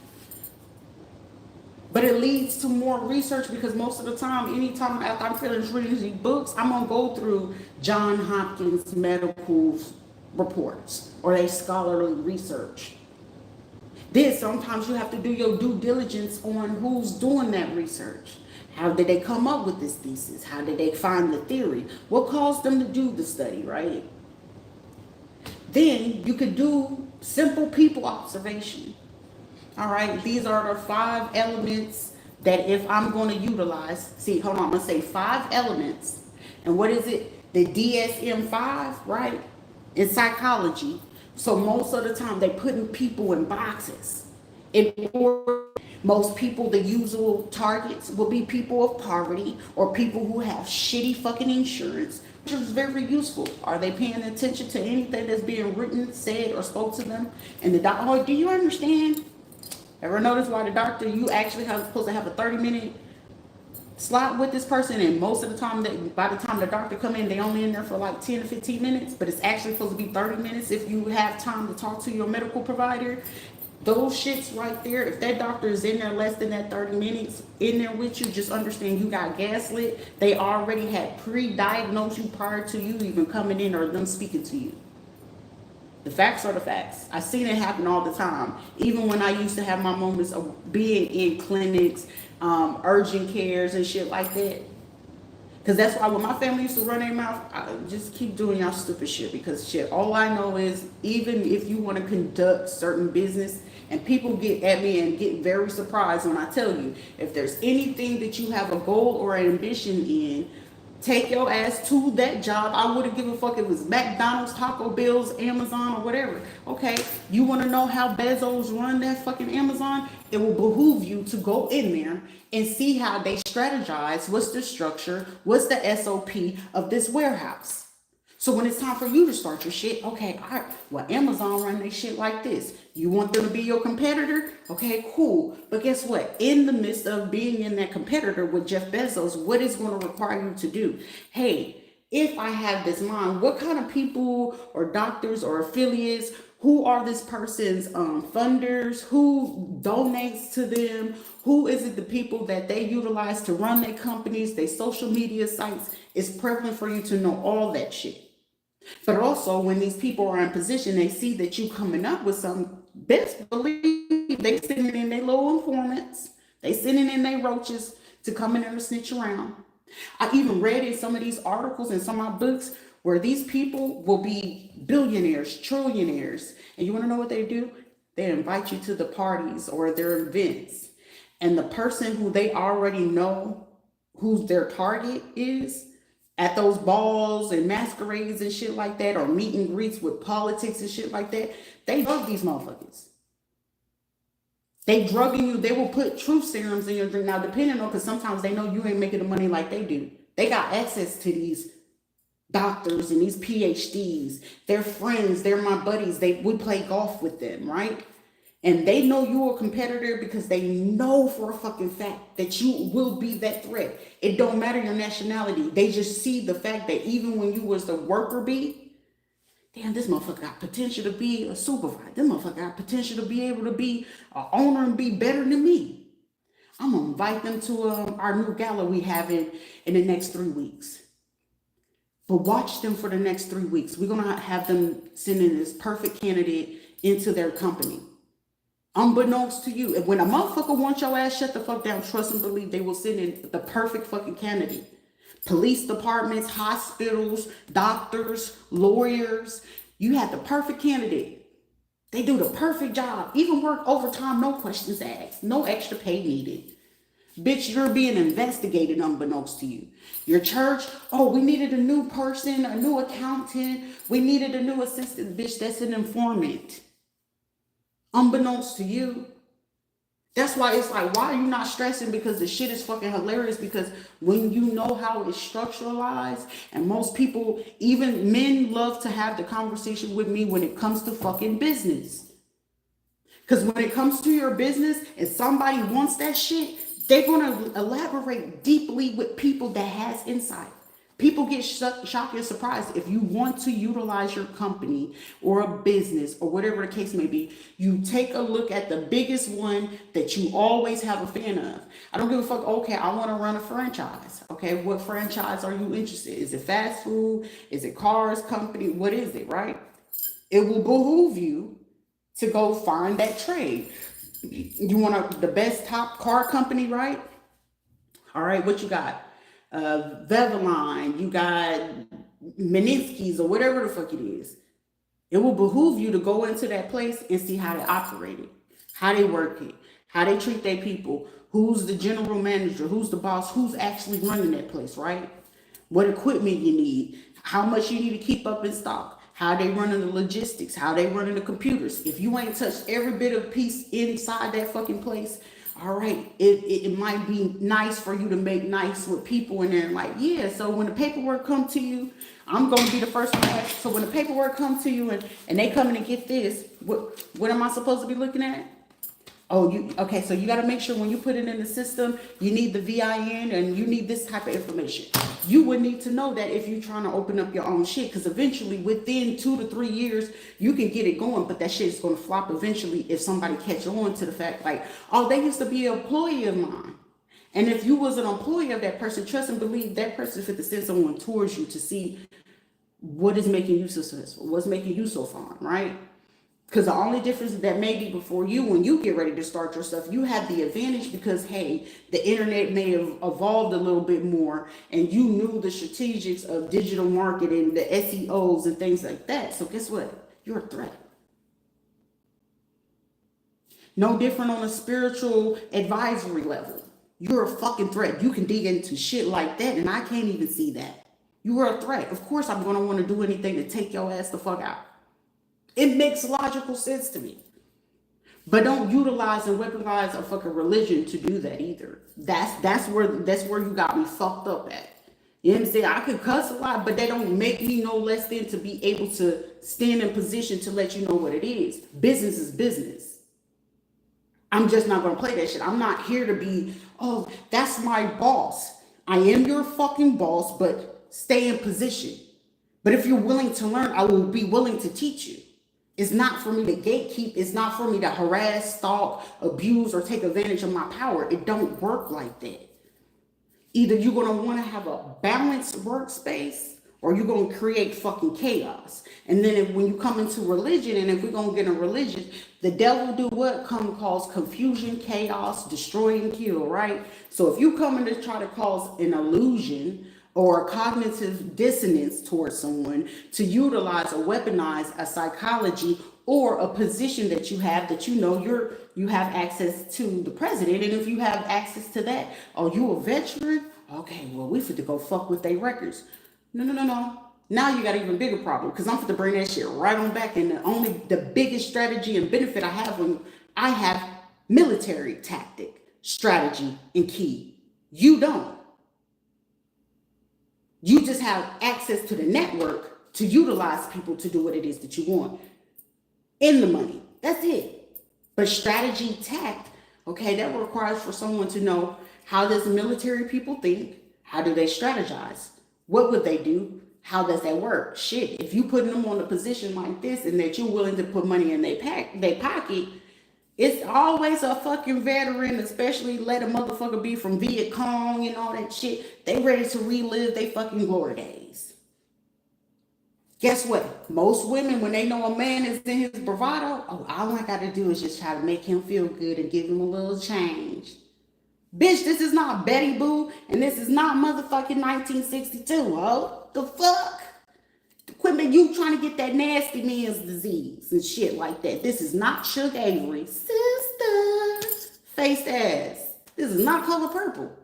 Speaker 1: But it leads to more research, because most of the time, anytime after I'm finished reading these books, I'm going to go through John Hopkins medical reports or they scholarly research. Then sometimes you have to do your due diligence on who's doing that research. How did they come up with this thesis? How did they find the theory? What caused them to do the study, right? Then you could do simple people observation. All right, these are the 5 elements that if I'm going to utilize, see, hold on, I'm going to say 5 elements. And what is it? The DSM-5, right? In psychology. So most of the time they putting people in boxes. In order, most people, the usual targets will be people of poverty or people who have shitty fucking insurance, which is very useful. Are they paying attention to anything that's being written, said, or spoke to them? And the doctor, oh, do you understand? Ever notice why the doctor, you actually have supposed to have a 30-minute slot with this person, and most of the time, by the time the doctor come in, they only in there for like 10 to 15 minutes, but it's actually supposed to be 30 minutes if you have time to talk to your medical provider. Those shits right there, if that doctor is in there less than that 30 minutes in there with you, just understand you got gaslit. They already had pre-diagnosed you prior to you even coming in or them speaking to you. The facts are the facts. I've seen it happen all the time. Even when I used to have my moments of being in clinics, urgent cares and shit like that. Because that's why when my family used to run their mouth, I just keep doing y'all stupid shit. Because shit, all I know is even if you want to conduct certain business, and people get at me and get very surprised when I tell you, if there's anything that you have a goal or ambition in, take your ass to that job. I wouldn't give a fuck if it was McDonald's, Taco Bell's, Amazon, or whatever. Okay, you want to know how Bezos run that fucking Amazon? It will behoove you to go in there and see how they strategize. What's the structure? What's the SOP of this warehouse? So when it's time for you to start your shit, okay, all right, well, Amazon run their shit like this. You want them to be your competitor? Okay, cool. But guess what? In the midst of being in that competitor with Jeff Bezos, what is going to require you to do? Hey, if I have this mind, what kind of people or doctors or affiliates, who are this person's funders, who donates to them, who is it the people that they utilize to run their companies, their social media sites? It's prevalent for you to know all that shit. But also, when these people are in position, they see that you coming up with some, best believe they sending in their little informants, they sending in their roaches to come in there and snitch around. I even read in some of these articles and some of my books where these people will be billionaires, trillionaires, and you want to know what they do? They invite you to the parties or their events, and the person who they already know who their target is at those balls and masquerades and shit like that, or meet and greets with politics and shit like that, they drug these motherfuckers. They drugging you. They will put truth serums in your drink. Now, depending on, because sometimes they know you ain't making the money like they do. They got access to these doctors and these PhDs. They're friends. They're my buddies. We play golf with them, right? And they know you're a competitor because they know for a fucking fact that you will be that threat. It don't matter your nationality. They just see the fact that even when you was the worker bee, damn, this motherfucker got potential to be a supervisor. This motherfucker got potential to be able to be an owner and be better than me. I'm going to invite them to our new gala we have in the next 3 weeks. But watch them for the next 3 weeks. We're going to have them send in this perfect candidate into their company. Unbeknownst to you, when a motherfucker wants your ass shut the fuck down, trust and believe they will send in the perfect fucking candidate. Police departments, hospitals, doctors, lawyers. You have the perfect candidate. They do the perfect job. Even work overtime, no questions asked, no extra pay needed. Bitch, you're being investigated unbeknownst to you. Your church, oh, we needed a new person, a new accountant. We needed a new assistant. Bitch, that's an informant. Unbeknownst to you. That's why it's like, why are you not stressing? Because the shit is fucking hilarious. Because when you know how it's structuralized, and most people, even men, love to have the conversation with me when it comes to fucking business. Because when it comes to your business and somebody wants that shit, they're going to elaborate deeply with people that has insight. People get shocked and surprised. If you want to utilize your company or a business or whatever the case may be, you take a look at the biggest one that you always have a fan of. I don't give a fuck. Okay, I want to run a franchise. Okay, what franchise are you interested in? Is it fast food? Is it cars company? What is it, right? it will behoove you to go find that trade. You want the best top car company, right? All right, what you got? Veveline, you got Meniskis or whatever the fuck it is. It will behoove you to go into that place and see how they operate it, how they work it, how they treat their people, who's the general manager, who's the boss, who's actually running that place, right? What equipment you need, how much you need to keep up in stock, how they running the logistics, how they running the computers. If you ain't touched every bit of piece inside that fucking place, all right, it might be nice for you to make nice with people in there. Like, yeah, so when the paperwork come to you, I'm going to be the first one to ask. So when the paperwork comes to you and they come in and get this, what am I supposed to be looking at? Oh, okay, so you got to make sure when you put it in the system, you need the VIN and you need this type of information. You would need to know that if you're trying to open up your own shit, because eventually within 2 to 3 years, you can get it going, but that shit is going to flop eventually if somebody catch on to the fact like, oh, they used to be an employee of mine. And if you was an employee of that person, trust and believe that person fit to send someone towards you to see what is making you successful, what's making you so fun, right? Because the only difference that may be before you, when you get ready to start your stuff, you have the advantage because, hey, the internet may have evolved a little bit more and you knew the strategics of digital marketing, the SEOs and things like that. So guess what? You're a threat. No different on a spiritual advisory level. You're a fucking threat. You can dig into shit like that and I can't even see that. You are a threat. Of course I'm going to want to do anything to take your ass the fuck out. It makes logical sense to me. But don't utilize and weaponize a fucking religion to do that either. That's where you got me fucked up at. You know what I'm saying? I can cuss a lot, but they don't make me no less than to be able to stand in position to let you know what it is. Business is business. I'm just not going to play that shit. I'm not here to be, oh, that's my boss. I am your fucking boss, but stay in position. But if you're willing to learn, I will be willing to teach you. It's not for me to gatekeep. It's not for me to harass, stalk, abuse, or take advantage of my power. It don't work like that. Either you're going to want to have a balanced workspace or you're going to create fucking chaos. And then when you come into religion, and if we're going to get in religion, the devil do what? Come cause confusion, chaos, destroy and kill, right? So if you come in to try to cause an illusion or a cognitive dissonance towards someone to utilize or weaponize a psychology or a position that you have that you know you have access to the president, and if you have access to that, oh, you a veteran? Okay, well, we fit to go fuck with their records. No. Now you got an even bigger problem because I'm fit to bring that shit right on back, and the biggest strategy and benefit I have when I have military tactic, strategy, and key. You don't. You just have access to the network to utilize people to do what it is that you want. In the money. That's it. But strategy, tact, okay, that requires for someone to know how does military people think? How do they strategize? What would they do? How does that work? Shit, if you putting them on a position like this and that you're willing to put money in their pocket, it's always a fucking veteran, especially let a motherfucker be from Viet Cong and all that shit. They ready to relive their fucking glory days. Guess what? Most women, when they know a man is in his bravado, oh, all I got to do is just try to make him feel good and give him a little change. Bitch, this is not Betty Boo, and this is not motherfucking 1962, oh. The fuck? Equipment, you trying to get that nasty man's disease and shit like that. This is not Suge Avery. Sister, face ass. This is not Color Purple.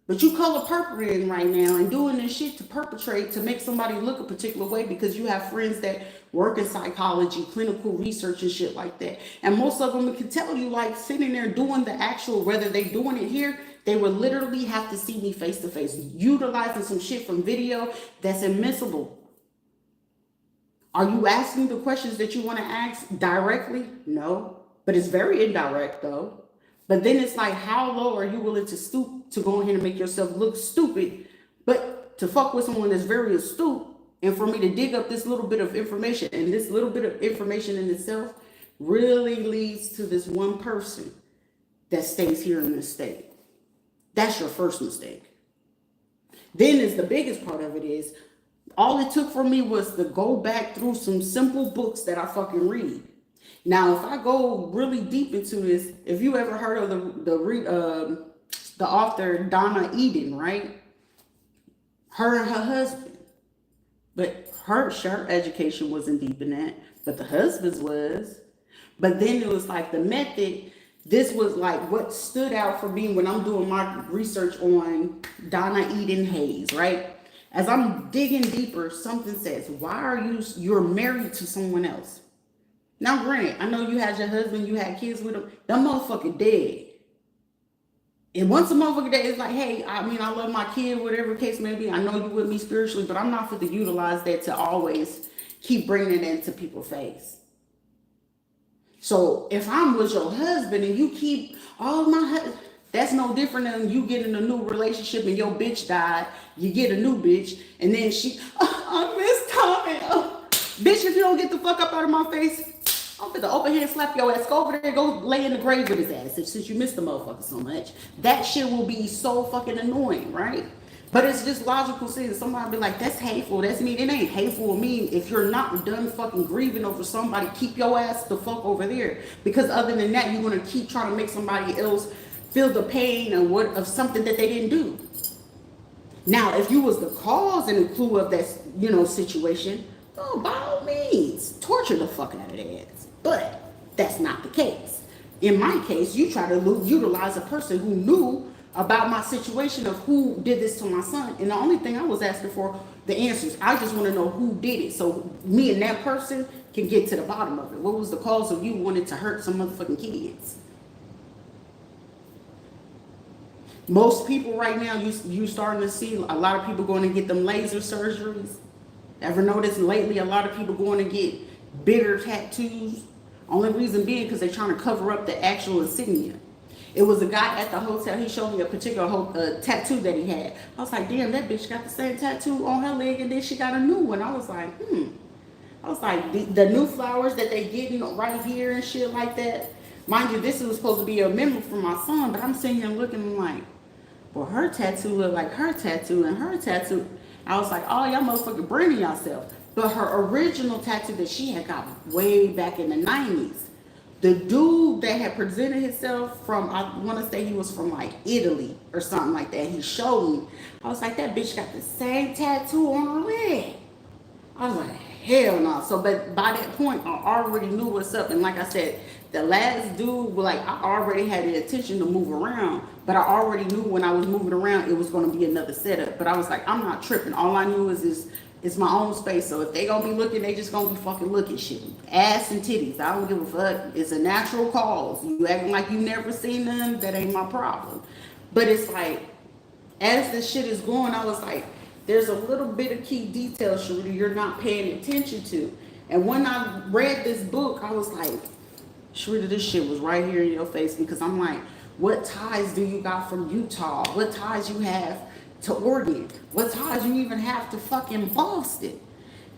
Speaker 1: But you color purpling right now and doing this shit to perpetrate, to make somebody look a particular way because you have friends that work in psychology, clinical research and shit like that. And most of them can tell you, like, sitting there doing the actual, whether they doing it here, they would literally have to see me face to face, utilizing some shit from video that's admissible. Are you asking the questions that you want to ask directly? No, but it's very indirect though. But then it's like, how low are you willing to stoop to go ahead and make yourself look stupid, but to fuck with someone that's very astute, and for me to dig up this little bit of information, and this little bit of information in itself really leads to this one person that stays here in this state. That's your first mistake. Then is the biggest part of it is, All it took for me was to go back through some simple books that I fucking read. Now, if I go really deep into this, if you ever heard of the author Donna Eden, right? Her and her husband, but her education wasn't deep in that, but the husband's was. But then it was like the method. This was like what stood out for me when I'm doing my research on Donna Eden Hayes, right? As I'm digging deeper, something says, why are you're married to someone else? Now, granted, I know you had your husband, you had kids with him. That motherfucker dead. And once a motherfucker dead, it's like, hey, I mean, I love my kid, whatever the case may be. I know you with me spiritually, but I'm not for to utilize that to always keep bringing it into people's face. So if I'm with your husband and you keep all that's no different than you getting a new relationship and your bitch died. You get a new bitch and then I miss Tommy. Oh. Bitch, if you don't get the fuck up out of my face, I'm gonna open hand slap your ass. Go over there, go lay in the grave with his ass. Since you missed the motherfucker so much, that shit will be so fucking annoying, right? But it's just logical sense. Somebody be like, that's hateful. That's mean. It ain't hateful or mean. If you're not done fucking grieving over somebody, keep your ass the fuck over there. Because other than that, you're gonna keep trying to make somebody else feel the pain of something that they didn't do. Now, if you was the cause and the clue of that, situation, oh, by all means, torture the fuck out of their ass. But that's not the case. In my case, you try to utilize a person who knew about my situation of who did this to my son. And the only thing I was asking for, the answers. I just want to know who did it. So me and that person can get to the bottom of it. What was the cause of you wanting to hurt some motherfucking kids? Most people right now, you starting to see a lot of people going to get them laser surgeries. Ever noticed lately a lot of people going to get bigger tattoos? Only reason being because they're trying to cover up the actual insignia. It was a guy at the hotel. He showed me a particular tattoo that he had. I was like, damn, that bitch got the same tattoo on her leg, and then she got a new one. I was like, I was like, the new flowers that they getting right here and shit like that. Mind you, this was supposed to be a memory for my son, but I'm sitting here looking like, well, her tattoo look like her tattoo and her tattoo. I was like, oh, y'all motherfucking branding yourself. But her original tattoo that she had got way back in the 90s. The dude that had presented himself from, I want to say he was from like Italy or something like that. He showed me. I was like, that bitch got the same tattoo on her leg. I was like, hell no. So, but by that point, I already knew what's up. And like I said, the last dude, like, I already had the intention to move around, but I already knew when I was moving around, it was going to be another setup. But I was like, I'm not tripping. All I knew is it's my own space. So if they going to be looking, they just going to be fucking looking shit. Ass and titties. I don't give a fuck. It's a natural cause. You acting like you never seen them, that ain't my problem. But it's like, as this shit is going, I was like, there's a little bit of key details, Sharita, you're not paying attention to. And when I read this book, I was like, Sharita, this shit was right here in your face, because I'm like, what ties do you got from Utah? What ties you have to Oregon? What ties you even have to fucking Boston?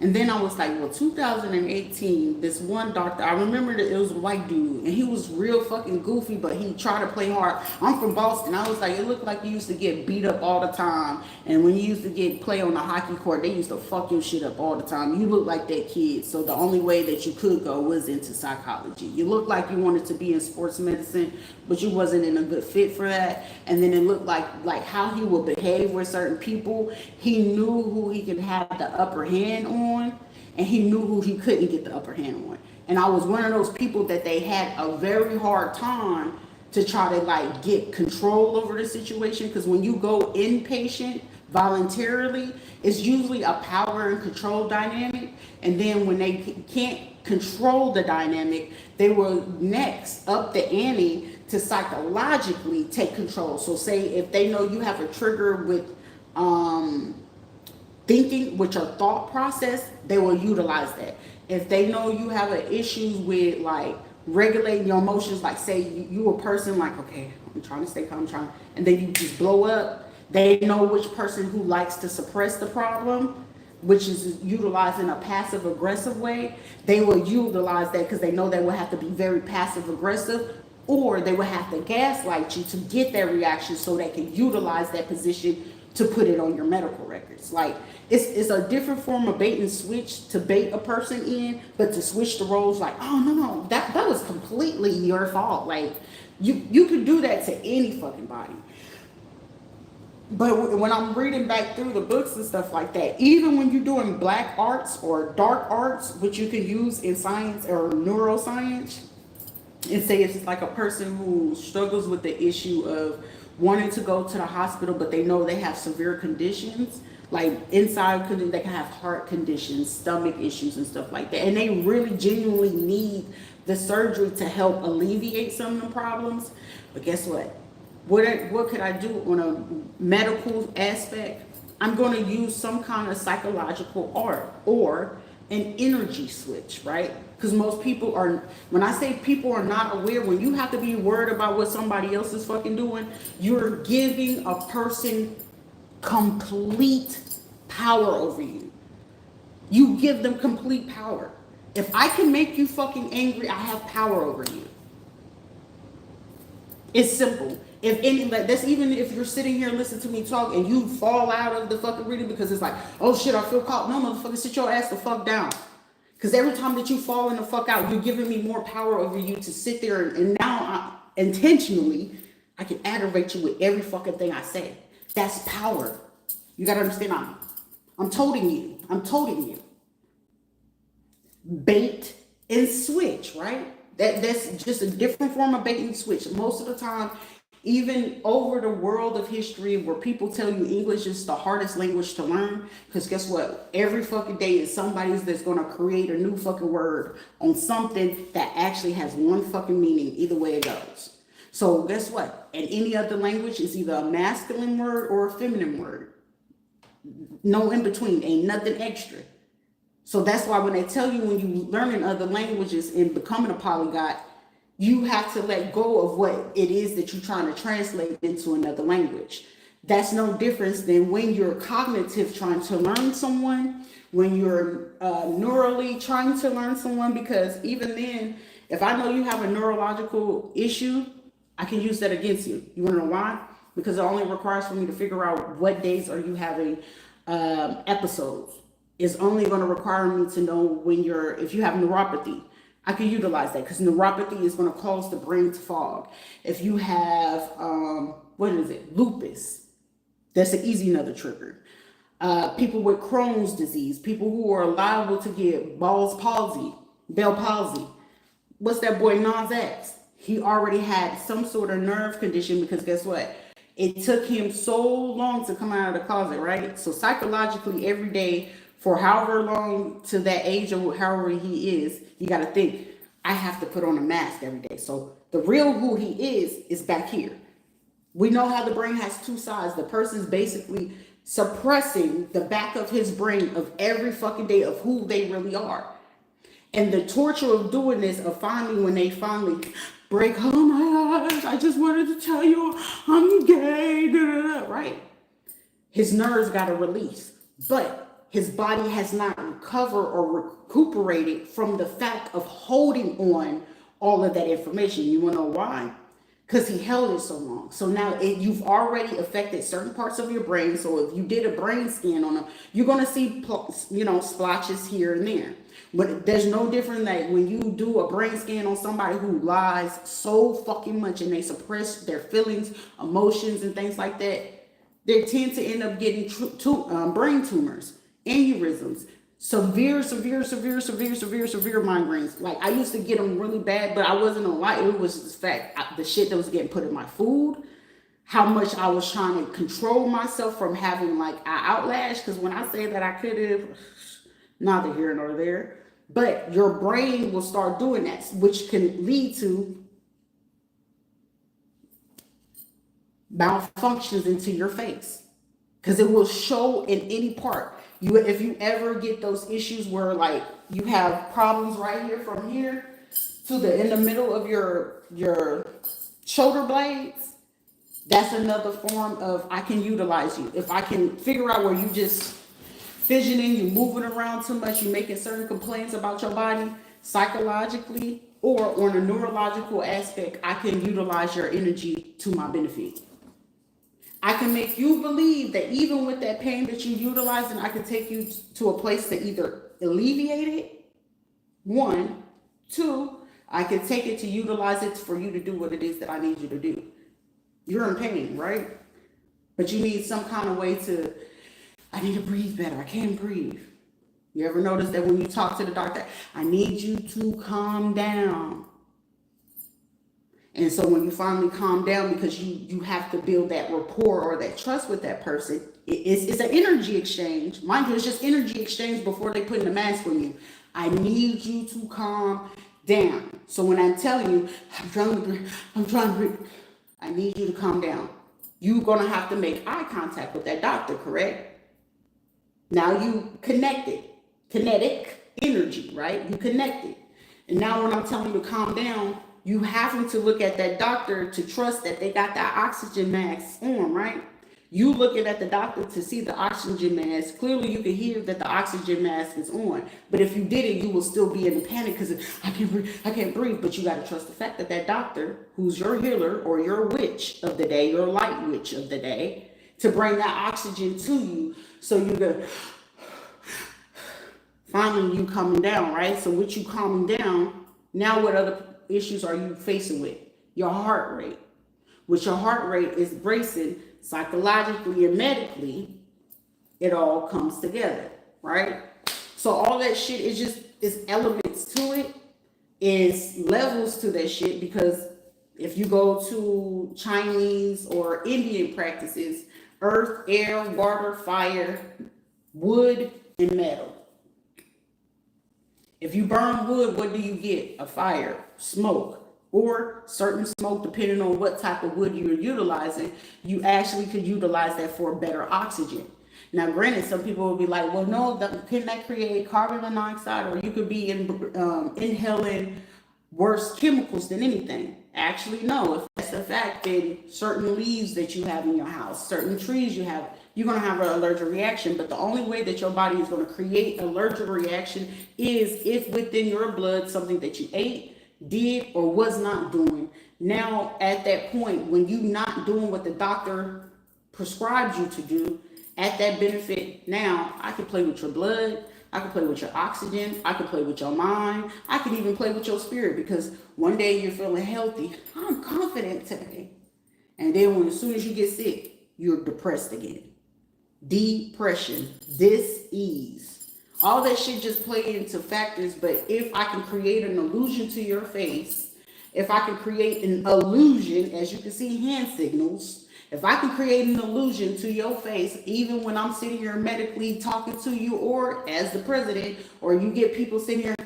Speaker 1: And then I was like, well, 2018, this one doctor, I remember that it was a white dude, and he was real fucking goofy, but he tried to play hard. I'm from Boston. I was like, it looked like you used to get beat up all the time. And when you used to play on the hockey court, they used to fuck your shit up all the time. You look like that kid. So the only way that you could go was into psychology. You looked like you wanted to be in sports medicine, but you wasn't in a good fit for that. And then it looked like how he would behave with certain people. He knew who he could have the upper hand on, and he knew who he couldn't get the upper hand on. And I was one of those people that they had a very hard time to try to like get control over the situation, because when you go inpatient voluntarily, it's usually a power and control dynamic. And then when they can't control the dynamic, they will next up the ante to psychologically take control. So say if they know you have a trigger with thinking, with your thought process, they will utilize that. If they know you have an issue with like regulating your emotions, like say you a person like, okay, I'm trying to stay calm, and then you just blow up, they know which person who likes to suppress the problem, which is utilizing a passive aggressive way. They will utilize that because they know they will have to be very passive aggressive, or they will have to gaslight you to get their reaction so they can utilize that position to put it on your medical records. Like it's a different form of bait and switch to bait a person in, but to switch the roles, like, oh no, that was completely your fault. Like you could do that to any fucking body. But when I'm reading back through the books and stuff like that, even when you're doing black arts or dark arts, which you can use in science or neuroscience, and say it's like a person who struggles with the issue of wanting to go to the hospital, but they know they have severe conditions, like inside, they can have heart conditions, stomach issues and stuff like that, and they really genuinely need the surgery to help alleviate some of the problems. But guess what? What could I do on a medical aspect? I'm going to use some kind of psychological art or an energy switch, right? Because most people are, when I say people are not aware, when you have to be worried about what somebody else is fucking doing, you're giving a person complete power over you. You give them complete power. If I can make you fucking angry, I have power over you. It's simple. If any, like, that's even if you're sitting here listening to me talk and you fall out of the fucking reading because it's like, oh shit, I feel caught. No, motherfucker, sit your ass the fuck down. Because every time that you fall in the fuck out, you're giving me more power over you to sit there, and now intentionally, I can aggravate you with every fucking thing I say. That's power. You gotta understand, I'm toting you. I'm toting you. Bait and switch, right? That's just a different form of bait and switch. Most of the time, even over the world of history, where people tell you English is the hardest language to learn, because guess what? Every fucking day is somebody's that's going to create a new fucking word on something that actually has one fucking meaning either way it goes. So guess what? In any other language, it's either a masculine word or a feminine word. No in between, ain't nothing extra. So that's why when they tell you when you learn in other languages and becoming a polyglot, you have to let go of what it is that you're trying to translate into another language. That's no difference than when you're cognitive trying to learn someone, when you're neurally trying to learn someone, because even then, if I know you have a neurological issue, I can use that against you. You want to know why? Because it only requires for me to figure out what days are you having episodes. It's only going to require me to know when if you have neuropathy. I can utilize that because neuropathy is going to cause the brain to fog. If you have, lupus, that's an easy another trigger. People with Crohn's disease, people who are liable to get Bell's palsy. What's that boy Nas X? He already had some sort of nerve condition because guess what? It took him so long to come out of the closet, right? So psychologically, every day, for however long to that age or however he is, you got to think, I have to put on a mask every day. So the real who he is back here. We know how the brain has two sides. The person's basically suppressing the back of his brain of every fucking day of who they really are. And the torture of doing this, of finally, when they finally break, oh my gosh, I just wanted to tell you I'm gay, right? His nerves got to release. But his body has not recovered or recuperated from the fact of holding on all of that information. You want to know why? Because he held it so long. So now you've already affected certain parts of your brain. So if you did a brain scan on him, you're going to see, splotches here and there. But there's no different like when you do a brain scan on somebody who lies so fucking much and they suppress their feelings, emotions, and things like that. They tend to end up getting brain tumors, aneurysms, severe migraines. Like I used to get them really bad, but I wasn't gonna lie. It was just fact, the shit that was getting put in my food, how much I was trying to control myself from having like an outlash. Because when I say that I could have, neither here nor there, but your brain will start doing that, which can lead to malfunctions into your face, because it will show in any part. If you ever get those issues where like you have problems right here from here to in the middle of your shoulder blades, that's another form of I can utilize you. If I can figure out where you just fidgeting, you moving around too much, you making certain complaints about your body psychologically or on a neurological aspect, I can utilize your energy to my benefit. I can make you believe that even with that pain that you utilizing, I can take you to a place to either alleviate it, one, two, I can take it to utilize it for you to do what it is that I need you to do. You're in pain, right? But you need some kind of way to, I need to breathe better. I can't breathe. You ever notice that when you talk to the doctor, I need you to calm down. And so when you finally calm down, because you have to build that rapport or that trust with that person, it's an energy exchange. Mind you, it's just energy exchange before they put in the mask on you. I need you to calm down. So when I'm telling you, I'm trying to breathe, I need you to calm down. You're going to have to make eye contact with that doctor, correct? Now you connected. Kinetic energy, right? You connected. And now when I'm telling you to calm down, you having to look at that doctor to trust that they got that oxygen mask on, right? You looking at the doctor to see the oxygen mask. Clearly you can hear that the oxygen mask is on. But if you didn't, you will still be in panic because I can't breathe. But you got to trust the fact that that doctor, who's your healer or your witch of the day, your light witch of the day, to bring that oxygen to you so you go, finally you coming down, right? So with you calming down, now what other issues are you facing with? Your heart rate. With your heart rate is racing psychologically and medically, it all comes together, right? So all that shit is just, is elements to it, is levels to that shit, because if you go to Chinese or Indian practices, earth, air, water, fire, wood, and metal. If you burn wood, what do you get? A fire, smoke, or certain smoke, depending on what type of wood you're utilizing. You actually could utilize that for better oxygen. Now, granted, some people will be like, well, no, couldn't that create carbon monoxide? Or you could be inhaling worse chemicals than anything. Actually, no. If that's the fact, then certain leaves that you have in your house, certain trees you have, you're going to have an allergic reaction. But the only way that your body is going to create an allergic reaction is if within your blood something that you ate, did, or was not doing. Now, at that point, when you're not doing what the doctor prescribed you to do, at that benefit, now I can play with your blood, I can play with your oxygen, I can play with your mind, I can even play with your spirit, because one day you're feeling healthy, I'm confident today. And then as soon as you get sick, you're depressed again. Depression, dis-ease. All that shit just play into factors, but if I can create an illusion to your face, if I can create an illusion, as you can see hand signals, if I can create an illusion to your face, even when I'm sitting here medically talking to you, or as the president, or you get people sitting here,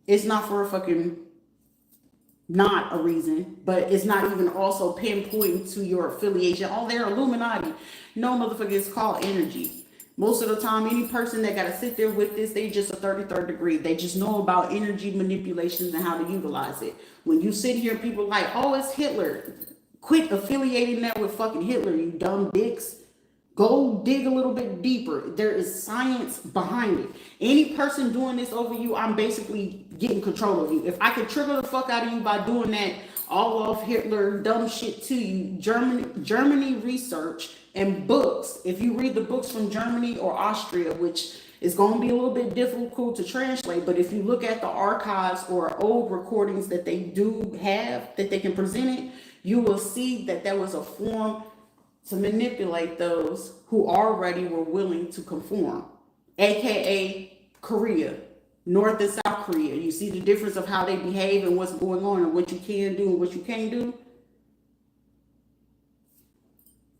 Speaker 1: it's not for a fucking, not a reason, but it's not even also pinpointing to your affiliation. Oh, they're Illuminati. No, motherfucker, it's called energy. Most of the time, any person that got to sit there with this, they just a 33rd degree. They just know about energy manipulations and how to utilize it. When you sit here, people like, oh, it's Hitler. Quit affiliating that with fucking Hitler, you dumb dicks. Go dig a little bit deeper. There is science behind it. Any person doing this over you, I'm basically getting control of you. If I could trigger the fuck out of you by doing that all off Hitler dumb shit to you, Germany research and books. If you read the books from Germany or Austria, which is going to be a little bit difficult to translate, but if you look at the archives or old recordings that they do have, that they can present it, you will see that there was a form to manipulate those who already were willing to conform, aka Korea, North and South Korea. You see the difference of how they behave and what's going on and what you can do and what you can't do.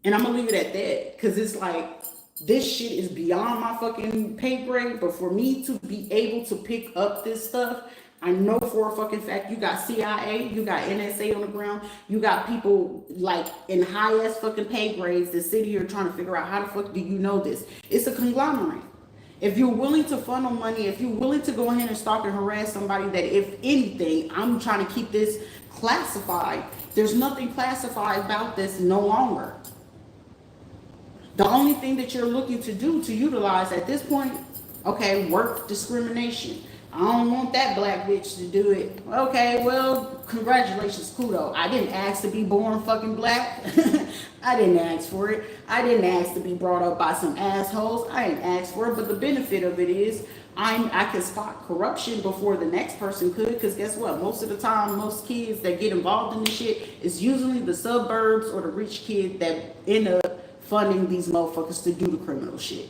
Speaker 1: And I'm gonna leave it at that, because it's like, this shit is beyond my fucking pay grade. But for me to be able to pick up this stuff, I know for a fucking fact you got CIA, you got NSA on the ground, you got people like in high ass fucking pay grades that sit here trying to figure out how the fuck do you know this? It's a conglomerate. If you're willing to funnel money, if you're willing to go ahead and stalk and harass somebody, that if anything, I'm trying to keep this classified. There's nothing classified about this no longer. The only thing that you're looking to do to utilize at this point, okay, work discrimination. I don't want that black bitch to do it. Okay, well, congratulations, kudo. I didn't ask to be born fucking black. I didn't ask for it. I didn't ask to be brought up by some assholes. I didn't ask for it. But the benefit of it is I can spot corruption before the next person could. Because guess what? Most of the time, most kids that get involved in this shit is usually the suburbs or the rich kid that end up funding these motherfuckers to do the criminal shit.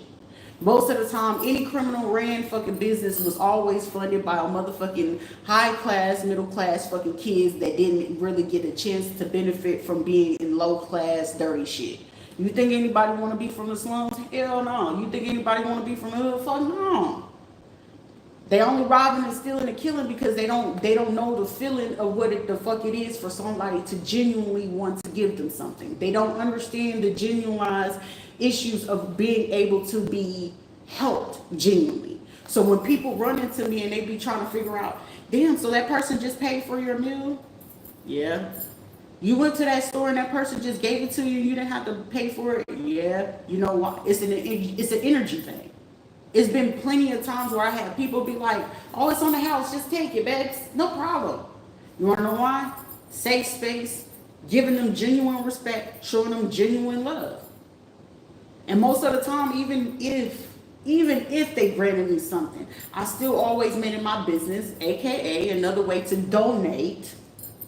Speaker 1: Most of the time, any criminal ran fucking business was always funded by a motherfucking high class, middle class fucking kids that didn't really get a chance to benefit from being in low class, dirty shit. You think anybody want to be from the slums? Hell no. You think anybody want to be from the hood? Fuck no. They only robbing and stealing and killing because they don't know the feeling of what the fuck it is for somebody to genuinely want to give them something. They don't understand the genuine issues of being able to be helped genuinely. So when people run into me and they be trying to figure out, damn, so that person just paid for your meal? Yeah. You went to that store and that person just gave it to you, you didn't have to pay for it? Yeah. You know what? It's an energy thing. It's been plenty of times where I have people be like, oh, it's on the house, just take it, babes. No problem. You want to know why? Safe space, giving them genuine respect, showing them genuine love. And most of the time, even if they granted me something, I still always made it my business, aka another way to donate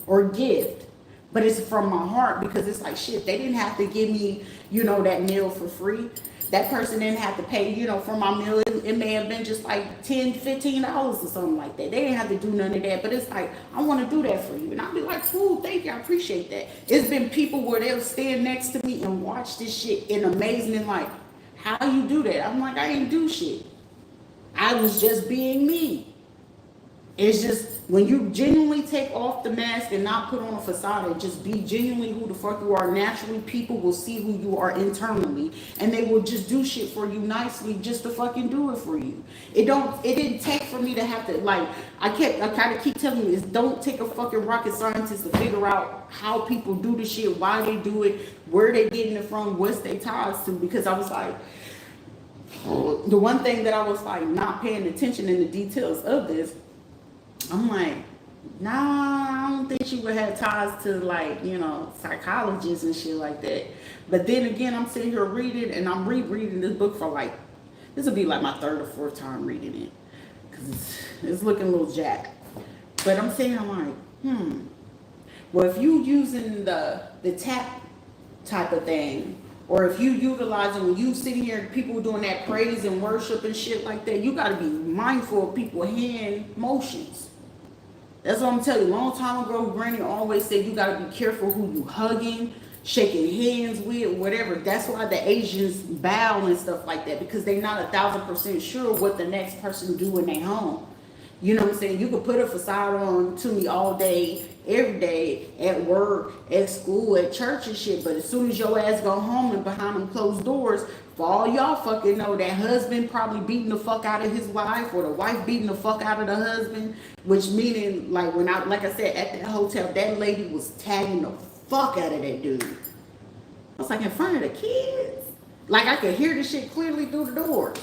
Speaker 1: or gift. But it's from my heart because it's like, shit, they didn't have to give me, that meal for free. That person didn't have to pay, for my meal. It may have been just like $10, $15 or something like that. They didn't have to do none of that. But it's like, I want to do that for you. And I'll be like, cool, thank you. I appreciate that. It's been people where they'll stand next to me and watch this shit and amazing and like, how you do that? I'm like, I ain't do shit. I was just being me. It's just when you genuinely take off the mask and not put on a facade and just be genuinely who the fuck you are, naturally people will see who you are internally and they will just do shit for you nicely just to fucking do it for you. It didn't take for me to have to I kind of keep telling you, don't take a fucking rocket scientist to figure out how people do the shit, why they do it, where they getting it from, what's they ties to, because I was like, the one thing that I was like not paying attention in the details of this, I'm like, nah, I don't think she would have ties to psychologists and shit like that. But then again, I'm sitting here reading and I'm rereading this book for this will be like my third or fourth time reading it. Cause it's looking a little jacked. But I'm saying, I'm like, well, if you using the tap type of thing, or if you utilizing, when you sitting here, people doing that praise and worship and shit like that, you got to be mindful of people's hand motions. That's what I'm telling you. Long time ago, Granny always said you got to be careful who you hugging, shaking hands with, whatever. That's why the Asians bow and stuff like that, because they're not 1,000% sure what the next person do when they home. You know what I'm saying? You could put a facade on to me all day, every day, at work, at school, at church and shit. But as soon as your ass go home and behind them closed doors, for all y'all fucking know, that husband probably beating the fuck out of his wife, or the wife beating the fuck out of the husband. Which meaning, like I said, at that hotel, that lady was tagging the fuck out of that dude. I was like, in front of the kids. Like I could hear the shit clearly through the doors.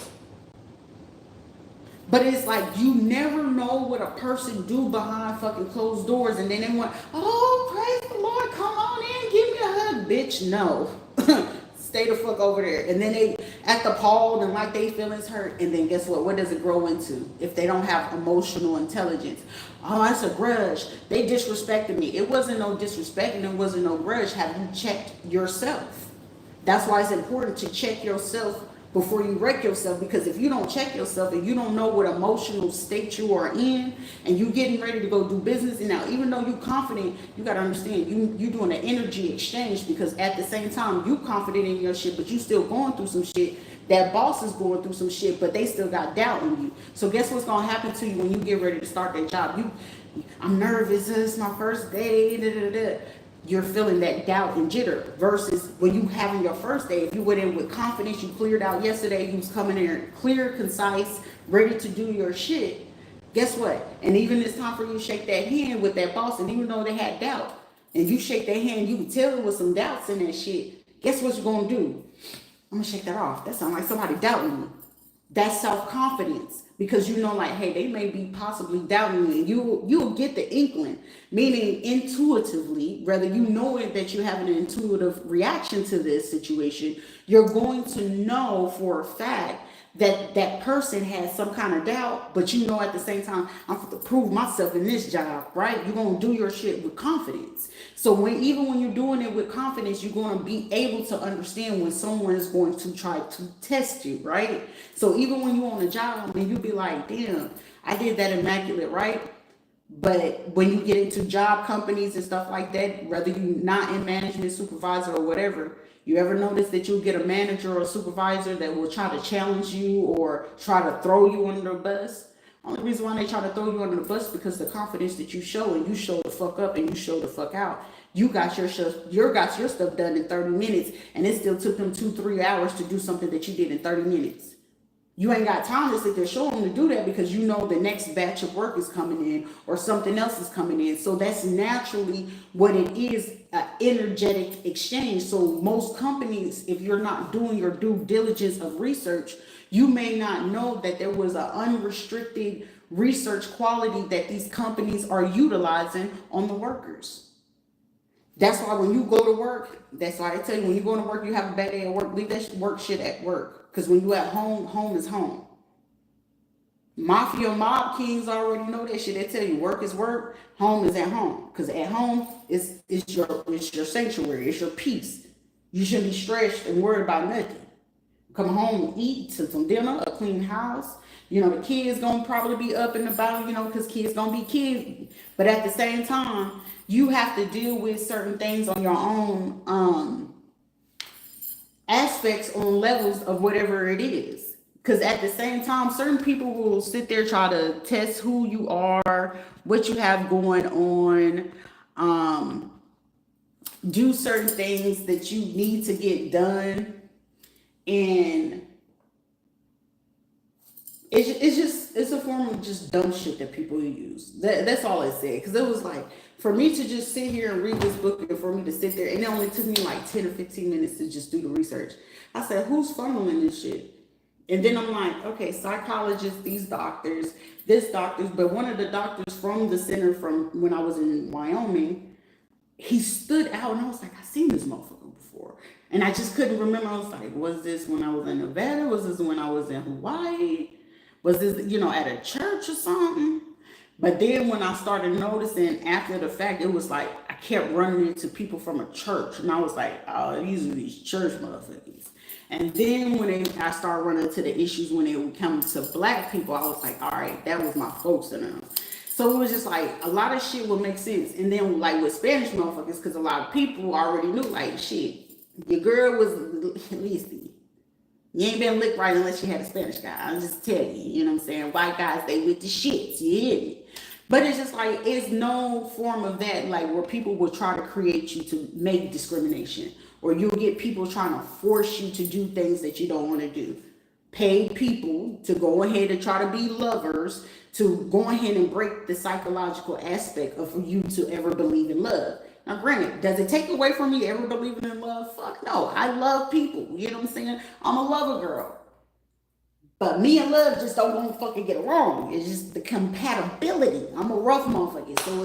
Speaker 1: But it's like, you never know what a person do behind fucking closed doors. And then they want, oh, praise the Lord, come on in, give me a hug. Bitch, no. Stay the fuck over there. And then they act appalled and like they feelings hurt. And then guess what? What does it grow into? If they don't have emotional intelligence. Oh, that's a grudge. They disrespected me. It wasn't no disrespect and it wasn't no grudge. Have you checked yourself? That's why it's important to check yourself before you wreck yourself, because if you don't check yourself and you don't know what emotional state you are in and you getting ready to go do business, and now even though you confident, you got to understand you doing an energy exchange, because at the same time you confident in your shit but you still going through some shit. That boss is going through some shit but they still got doubt in you. So guess what's going to happen to you when you get ready to start that job? I'm nervous, it's my first day, you're feeling that doubt and jitter, versus when you having your first day, if you went in with confidence, you cleared out yesterday, you was coming in clear, concise, ready to do your shit. Guess what? And even it's time for you to shake that hand with that boss, and even though they had doubt, and you shake their hand, you can tell there was some doubts in that shit. Guess what you're gonna do? I'm gonna shake that off. That sounds like somebody doubting me. That's self-confidence, because you know, like, hey, they may be possibly doubting me, and you'll get the inkling, meaning intuitively, whether you know it, that you have an intuitive reaction to this situation, you're going to know for a fact that that person has some kind of doubt, but you know at the same time, I'm going to prove myself in this job, right? You're going to do your shit with confidence. So even when you're doing it with confidence, you're going to be able to understand when someone is going to try to test you, right? So even when you're on a job and you be like, damn, I did that immaculate, right? But when you get into job companies and stuff like that, whether you're not in management, supervisor, or whatever, you ever notice that you'll get a manager or a supervisor that will try to challenge you or try to throw you under the bus? Only reason why they try to throw you under the bus is because the confidence that you show, and you show the fuck up and you show the fuck out. You got your stuff done in 30 minutes, and it still took them 2-3 hours to do something that you did in 30 minutes. You ain't got time to sit there showing them to do that, because you know the next batch of work is coming in or something else is coming in. So that's naturally what it is, an energetic exchange. So most companies, if you're not doing your due diligence of research, you may not know that there was an unrestricted research quality that these companies are utilizing on the workers. That's why when you go to work, that's why I tell you, when you go to work, you have a bad day at work, leave that work shit at work. Because when you at home, home is home. Mafia mob kings already know that shit. They tell you work is work, home is at home. Because at home is your sanctuary, it's your peace. You shouldn't be stressed and worried about nothing. Come home and eat some dinner, a clean house. You know, the kids gonna probably be up and about, you know, because kids gonna be kids. But at the same time, you have to deal with certain things on your own aspects, on levels of whatever it is. Because at the same time, certain people will sit there, try to test who you are, what you have going on, do certain things that you need to get done. And it's a form of just dumb shit that people use. That's all it said. Because it was like, for me to just sit here and read this book, and for me to sit there, and it only took me like 10 or 15 minutes to just do the research. I said, who's funneling this shit? And then I'm like, okay, psychologists, these doctors, but one of the doctors from the center from when I was in Wyoming, he stood out, and I was like, I've seen this motherfucker before. And I just couldn't remember. I was like, was this when I was in Nevada? Was this when I was in Hawaii? Was this, at a church or something? But then when I started noticing after the fact, it was like I kept running into people from a church. And I was like, oh, these are these church motherfuckers. And then when I started running into the issues when it would come to black people, I was like, all right, that was my folks in them. So it was just like a lot of shit would make sense. And then like with Spanish motherfuckers, because a lot of people already knew, like, shit, your girl was, at least, you ain't been licked right unless you had a Spanish guy. I'll just tell you, you know what I'm saying? White guys, they with the shits, you hear me? But it's just like, it's no form of that, like where people will try to create you to make discrimination, or you'll get people trying to force you to do things that you don't want to do. Paid people to go ahead and try to be lovers, to go ahead and break the psychological aspect of you to ever believe in love. Now, granted, does it take away from me ever believing in love? Fuck no. I love people. You know what I'm saying? I'm a lover girl. But me and love just don't want to fucking get along. It's just the compatibility. I'm a rough motherfucker, so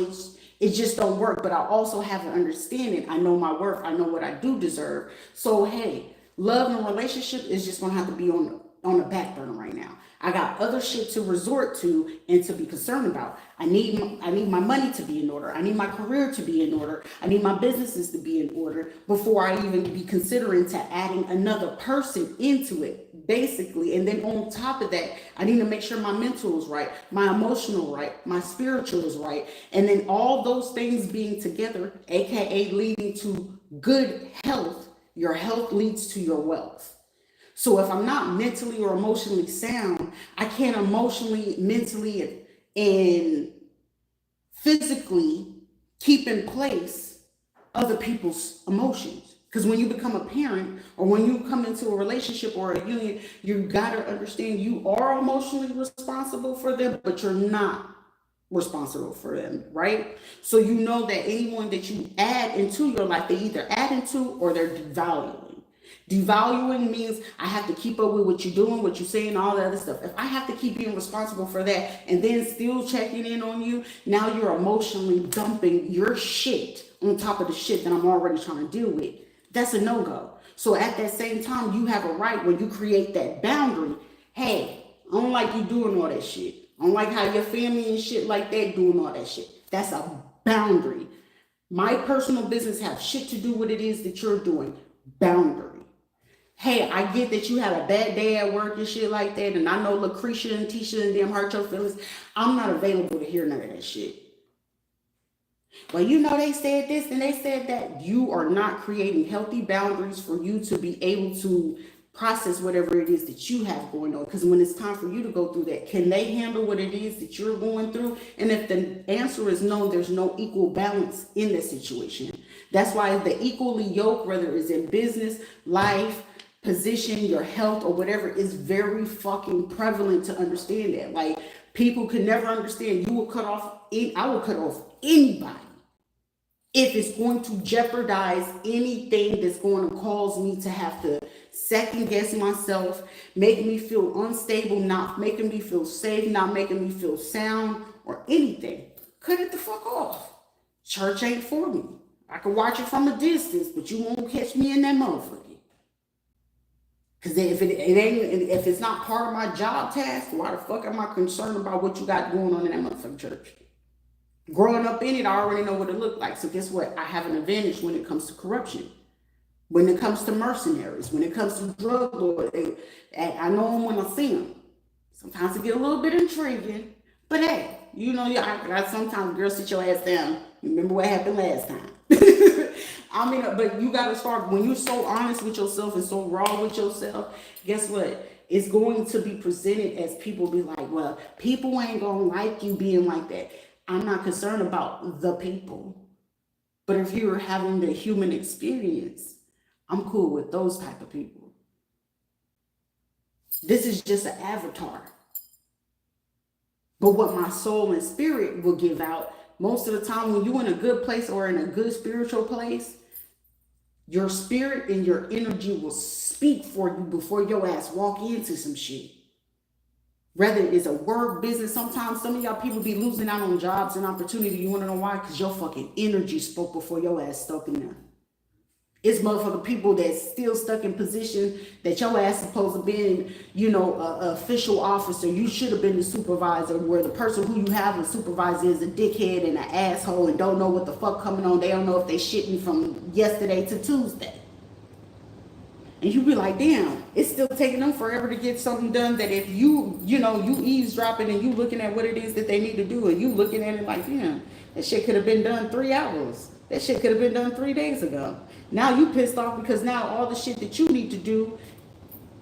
Speaker 1: it just don't work. But I also have an understanding. I know my worth. I know what I do deserve. So hey, love and relationship is just gonna have to be on the back burner right now. I got other shit to resort to and to be concerned about. I need my money to be in order. I need my career to be in order. I need my businesses to be in order before I even be considering to adding another person into it, basically. And then on top of that, I need to make sure my mental is right, my emotional right, my spiritual is right. And then all those things being together, aka leading to good health, your health leads to your wealth. So if I'm not mentally or emotionally sound, I can't emotionally, mentally, and physically keep in place other people's emotions. Because when you become a parent, or when you come into a relationship or a union, you gotta understand you are emotionally responsible for them, but you're not responsible for them, right? So you know that anyone that you add into your life, they either add into or they're devaluing. Devaluing means I have to keep up with what you're doing, what you're saying, all that other stuff. If I have to keep being responsible for that and then still checking in on you, now you're emotionally dumping your shit on top of the shit that I'm already trying to deal with. That's a no-go. So at that same time, you have a right when you create that boundary. Hey, I don't like you doing all that shit. I don't like how your family and shit like that doing all that shit. That's a boundary. My personal business have shit to do with what it is that you're doing. Boundary. Hey, I get that you had a bad day at work and shit like that, and I know Lucretia and Tisha and them hurt your feelings. I'm not available to hear none of that shit. Well, you know they said this and they said that. You are not creating healthy boundaries for you to be able to process whatever it is that you have going on. Because when it's time for you to go through that, can they handle what it is that you're going through? And if the answer is no, there's no equal balance in the situation. That's why the equally yoked, whether it's in business, life, position, your health, or whatever, is very fucking prevalent to understand that. Like, people could never understand. I will cut off anybody if it's going to jeopardize anything that's going to cause me to have to second guess myself, make me feel unstable, not making me feel safe, not making me feel sound, or anything. Cut it the fuck off. Church ain't for me. I can watch it from a distance, but you won't catch me in that motherfucker. Because if if it's not part of my job task, why the fuck am I concerned about what you got going on in that motherfucking church? Growing up in it, I already know what it looked like. So guess what? I have an advantage when it comes to corruption, when it comes to mercenaries, when it comes to drug lords. I know them when I see them. Sometimes it get a little bit intriguing, but hey, you know, I sometimes girls sit your ass down. Remember what happened last time. I mean, but you got to start, when you're so honest with yourself and so raw with yourself, guess what? It's going to be presented as people be like, well, people ain't going to like you being like that. I'm not concerned about the people. But if you're having the human experience, I'm cool with those type of people. This is just an avatar. But what my soul and spirit will give out, most of the time when you're in a good place or in a good spiritual place, your spirit and your energy will speak for you before your ass walk into some shit. Whether it's a work, business, sometimes some of y'all people be losing out on jobs and opportunity. You want to know why? Because your fucking energy spoke before your ass stuck in there. It's motherfucking people that's still stuck in position that your ass supposed to be in, you know, a official officer. You should have been the supervisor, where the person who you have as supervisor is a dickhead and an asshole and don't know what the fuck coming on. They don't know if they shitting from yesterday to Tuesday. And you be like, damn, it's still taking them forever to get something done that if you eavesdropping and you looking at what it is that they need to do and you looking at it like, damn, that shit could have been done 3 hours. That shit could have been done 3 days ago. Now you pissed off because now all the shit that you need to do,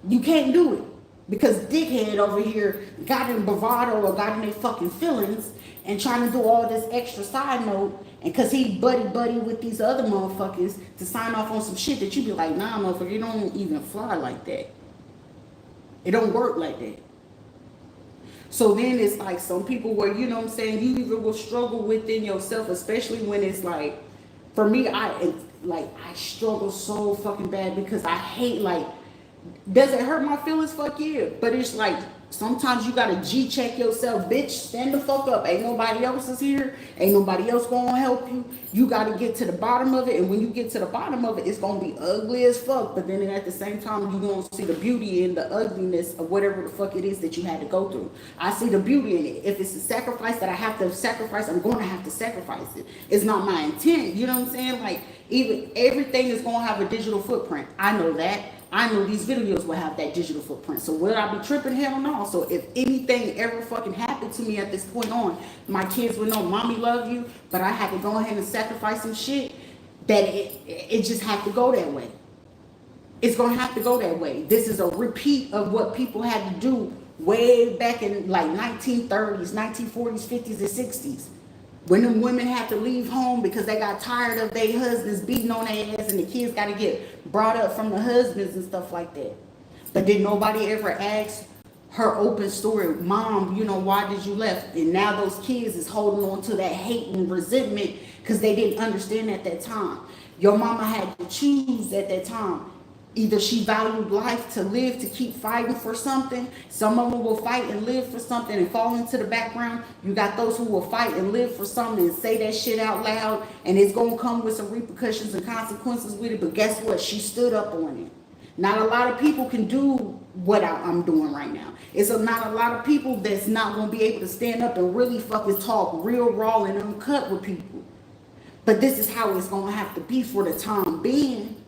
Speaker 1: you can't do it. Because dickhead over here got in bravado or got in their fucking feelings and trying to do all this extra side note. And because he buddy with these other motherfuckers to sign off on some shit that you be like, nah, motherfucker, it don't even fly like that. It don't work like that. So then it's like some people where, you know what I'm saying, you even will struggle within yourself, especially when it's like, for me, I struggle so fucking bad because I hate, like, does it hurt my feelings? Fuck yeah. But it's like, sometimes you gotta G-check yourself, bitch. Stand the fuck up. Ain't nobody else is here. Ain't nobody else gonna help you. You gotta get to the bottom of it. And when you get to the bottom of it, it's gonna be ugly as fuck. But then at the same time, you're gonna see the beauty in the ugliness of whatever the fuck it is that you had to go through. I see the beauty in it. If it's a sacrifice that I have to sacrifice, I'm gonna have to sacrifice it. It's not my intent. You know what I'm saying? Like, even everything is gonna have a digital footprint. I know that. I know these videos will have that digital footprint. So will I be tripping? Hell no. So if anything ever fucking happened to me at this point on, my kids would know, mommy love you, but I had to go ahead and sacrifice some shit, that it just had to go that way. It's going to have to go that way. This is a repeat of what people had to do way back in like 1930s, 1940s, 50s, and 60s. When them women had to leave home because they got tired of their husbands beating on their ass and the kids got to get brought up from the husbands and stuff like that. But did nobody ever ask her open story, Mom, you know, why did you left? And now those kids is holding on to that hate and resentment because they didn't understand at that time. Your mama had to choose at that time. Either she valued life to live, to keep fighting for something. Some of them will fight and live for something and fall into the background. You got those who will fight and live for something and say that shit out loud, and it's going to come with some repercussions and consequences with it. But guess what? She stood up on it. Not a lot of people can do what I'm doing right now. It's not a lot of people that's not going to be able to stand up and really fucking talk real raw and uncut with people. But this is how it's going to have to be for the time being.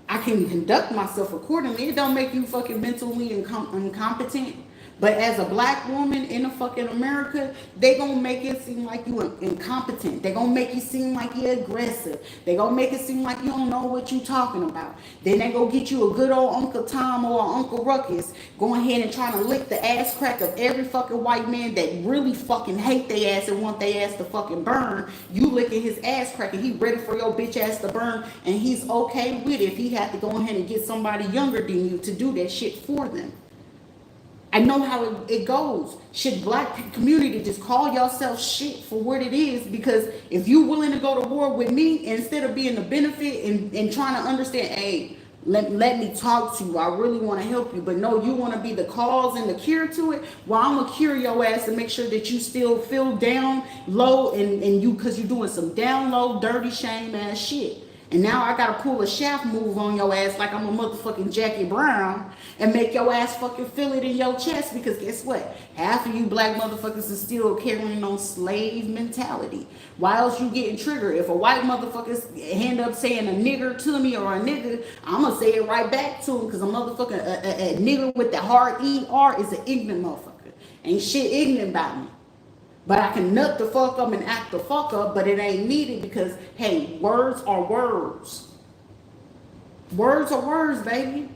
Speaker 1: I can conduct myself accordingly. It don't make you fucking mentally incompetent. But as a black woman in a fucking America, they gonna make it seem like you incompetent. They gonna make you seem like you're aggressive. They gonna make it seem like you don't know what you talking about. Then they go get you a good old Uncle Tom or Uncle Ruckus, going ahead and trying to lick the ass crack of every fucking white man that really fucking hate their ass and want their ass to fucking burn. You licking his ass crack and he ready for your bitch ass to burn, and he's okay with it if he had to go ahead and get somebody younger than you to do that shit for them. I know how it goes. Should black community just call yourself shit for what it is? Because if you willing to go to war with me, instead of being the benefit and trying to understand, hey, let me talk to you. I really want to help you. But no, you want to be the cause and the cure to it. Well, I'm going to cure your ass and make sure that you still feel down low and you, because you're doing some down low, dirty, shame ass shit. And now I gotta pull a shaft move on your ass like I'm a motherfucking Jackie Brown and make your ass fucking feel it in your chest, because guess what? Half of you black motherfuckers is still carrying on slave mentality. Why else you getting triggered? If a white motherfucker end up saying a nigger to me or a nigga, I'm gonna say it right back to him, because a motherfucker, a nigger with the hard ER is an ignorant motherfucker. Ain't shit ignorant about me. But I can nut the fuck up and act the fuck up, but it ain't needed because, hey, words are words. Words are words, baby.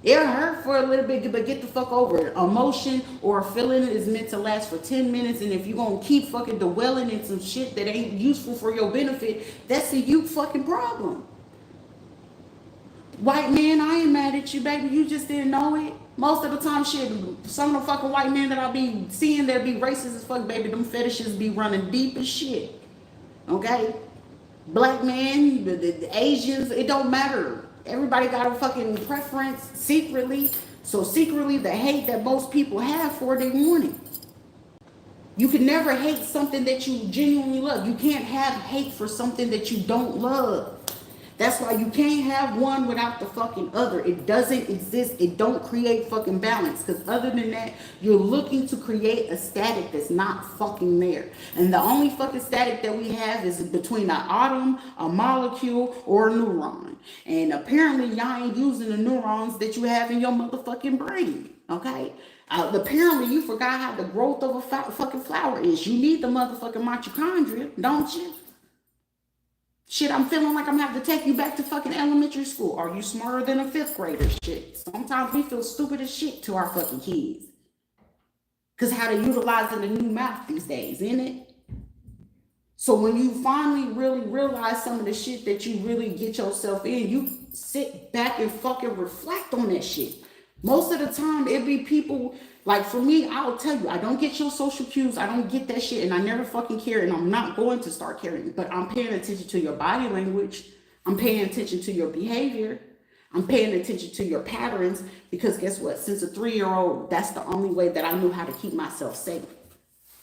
Speaker 1: It'll hurt for a little bit, but get the fuck over it. Emotion or a feeling is meant to last for 10 minutes, and if you're going to keep fucking dwelling in some shit that ain't useful for your benefit, that's a you fucking problem. White man, I ain't mad at you, baby. You just didn't know it. Most of the time, shit, some of the fucking white men that I be seeing that be racist as fuck, baby, them fetishes be running deep as shit. Okay? Black man, the Asians, it don't matter. Everybody got a fucking preference secretly. So secretly, the hate that most people have for, they want it. You can never hate something that you genuinely love. You can't have hate for something that you don't love. That's why you can't have one without the fucking other. It doesn't exist. It don't create fucking balance. Because other than that, you're looking to create a static that's not fucking there. And the only fucking static that we have is between an atom, a molecule, or a neuron. And apparently y'all ain't using the neurons that you have in your motherfucking brain. Okay? Apparently you forgot how the growth of a fucking flower is. You need the motherfucking mitochondria, don't you? Shit, I'm feeling like I'm gonna have to take you back to fucking elementary school. Are you smarter than a fifth grader? Shit. Sometimes we feel stupid as shit to our fucking kids. Because how they utilizing the new mouth these days, isn't it? So when you finally really realize some of the shit that you really get yourself in, you sit back and fucking reflect on that shit. Most of the time, it be people, like for me, I'll tell you, I don't get your social cues. I don't get that shit, and I never fucking care, and I'm not going to start caring. But I'm paying attention to your body language. I'm paying attention to your behavior. I'm paying attention to your patterns, because guess what? Since a 3-year-old, that's the only way that I knew how to keep myself safe.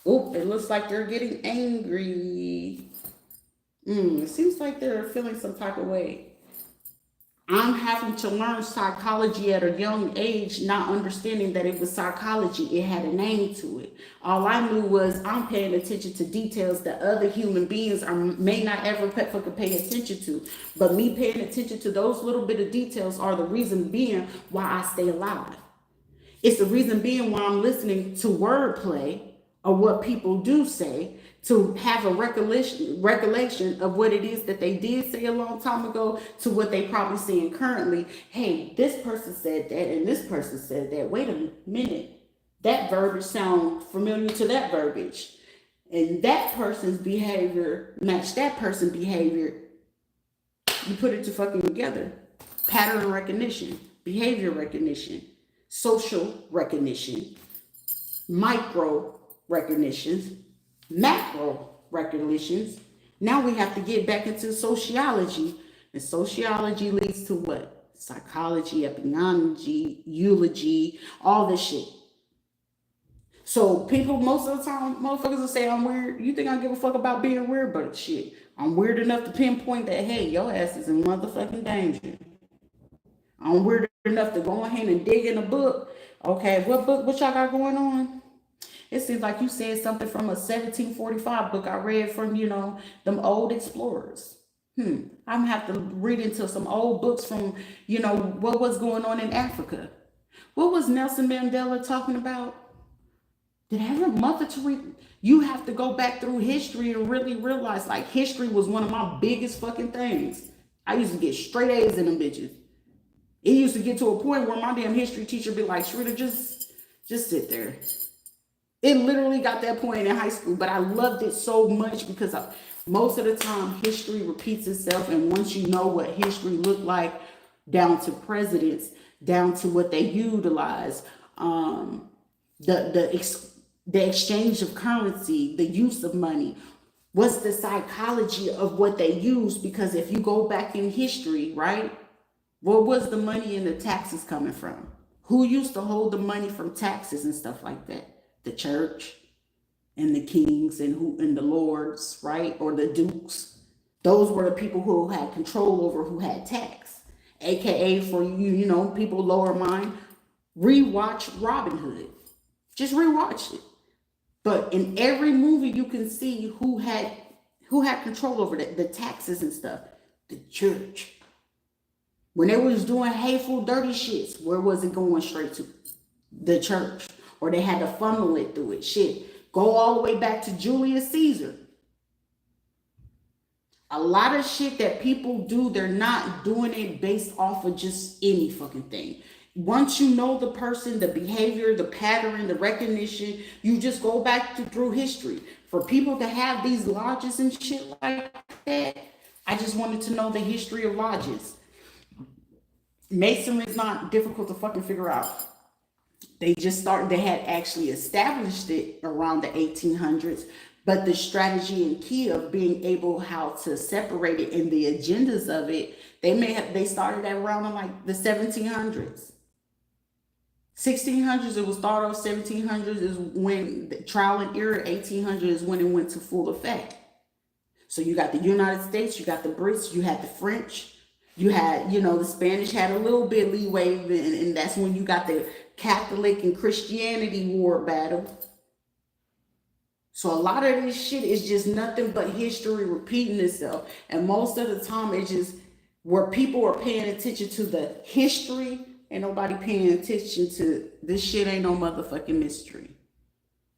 Speaker 1: Oh, it looks like they're getting angry. It seems like they're feeling some type of way. I'm having to learn psychology at a young age, not understanding that it was psychology. It had a name to it. All I knew was I'm paying attention to details that other human beings may not ever pay attention to. But me paying attention to those little bit of details are the reason being why I stay alive. It's the reason being why I'm listening to wordplay or what people do say, to have a recollection of what it is that they did say a long time ago to what they probably saying currently. Hey, this person said that and this person said that. Wait a minute. That verbiage sounds familiar to that verbiage. And that person's behavior matched that person's behavior. You put it to fucking together. Pattern recognition, behavior recognition, social recognition, micro recognitions, macro recognitions. Now we have to get back into sociology, and sociology leads to what? psychology, epidemiology, eulogy, all this shit. So people, most of the time, motherfuckers will say I'm weird. You think I give a fuck about being weird? But shit, I'm weird enough to pinpoint that, hey, your ass is in motherfucking danger. I'm weird enough to go ahead and dig in a book. Okay, what book, what y'all got going on? It seems like you said something from a 1745 book I read from, them old explorers. I'm gonna have to read into some old books from, what was going on in Africa. What was Nelson Mandela talking about? Did I have a mother to read? You have to go back through history and really realize, like, history was one of my biggest fucking things. I used to get straight A's in them bitches. It used to get to a point where my damn history teacher be like, Rita, just sit there. It literally got that point in high school, but I loved it so much because most of the time history repeats itself. And once you know what history looked like, down to presidents, down to what they utilize, the exchange of currency, the use of money, what's the psychology of what they use? Because if you go back in history, right, where was the money and the taxes coming from? Who used to hold the money from taxes and stuff like that? The church and the kings and the lords, right? Or the dukes. Those were the people who had control over who had tax. AKA for people lower mind, rewatch Robin Hood. Just rewatch it. But in every movie you can see who had control over the taxes and stuff. The church. When they was doing hateful, dirty shits, where was it going straight to? The church. Or they had to funnel it through it. Shit. Go all the way back to Julius Caesar. A lot of shit that people do, they're not doing it based off of just any fucking thing. Once you know the person, the behavior, the pattern, the recognition, you just go back through history. For people to have these lodges and shit like that, I just wanted to know the history of lodges. Masonry is not difficult to fucking figure out. They had actually established it around the 1800s, but the strategy and key of being able how to separate it and the agendas of it, they started at around in like the 1700s. 1600s it was thought of, 1700s is when the trial and error, 1800s is when it went to full effect. So you got the United States, you got the Brits, you had the French, you had, the Spanish had a little bit leeway, and that's when you got the Catholic and Christianity war battle. So a lot of this shit is just nothing but history repeating itself. And most of the time it's just where people are paying attention to the history and nobody paying attention to this shit ain't no motherfucking mystery.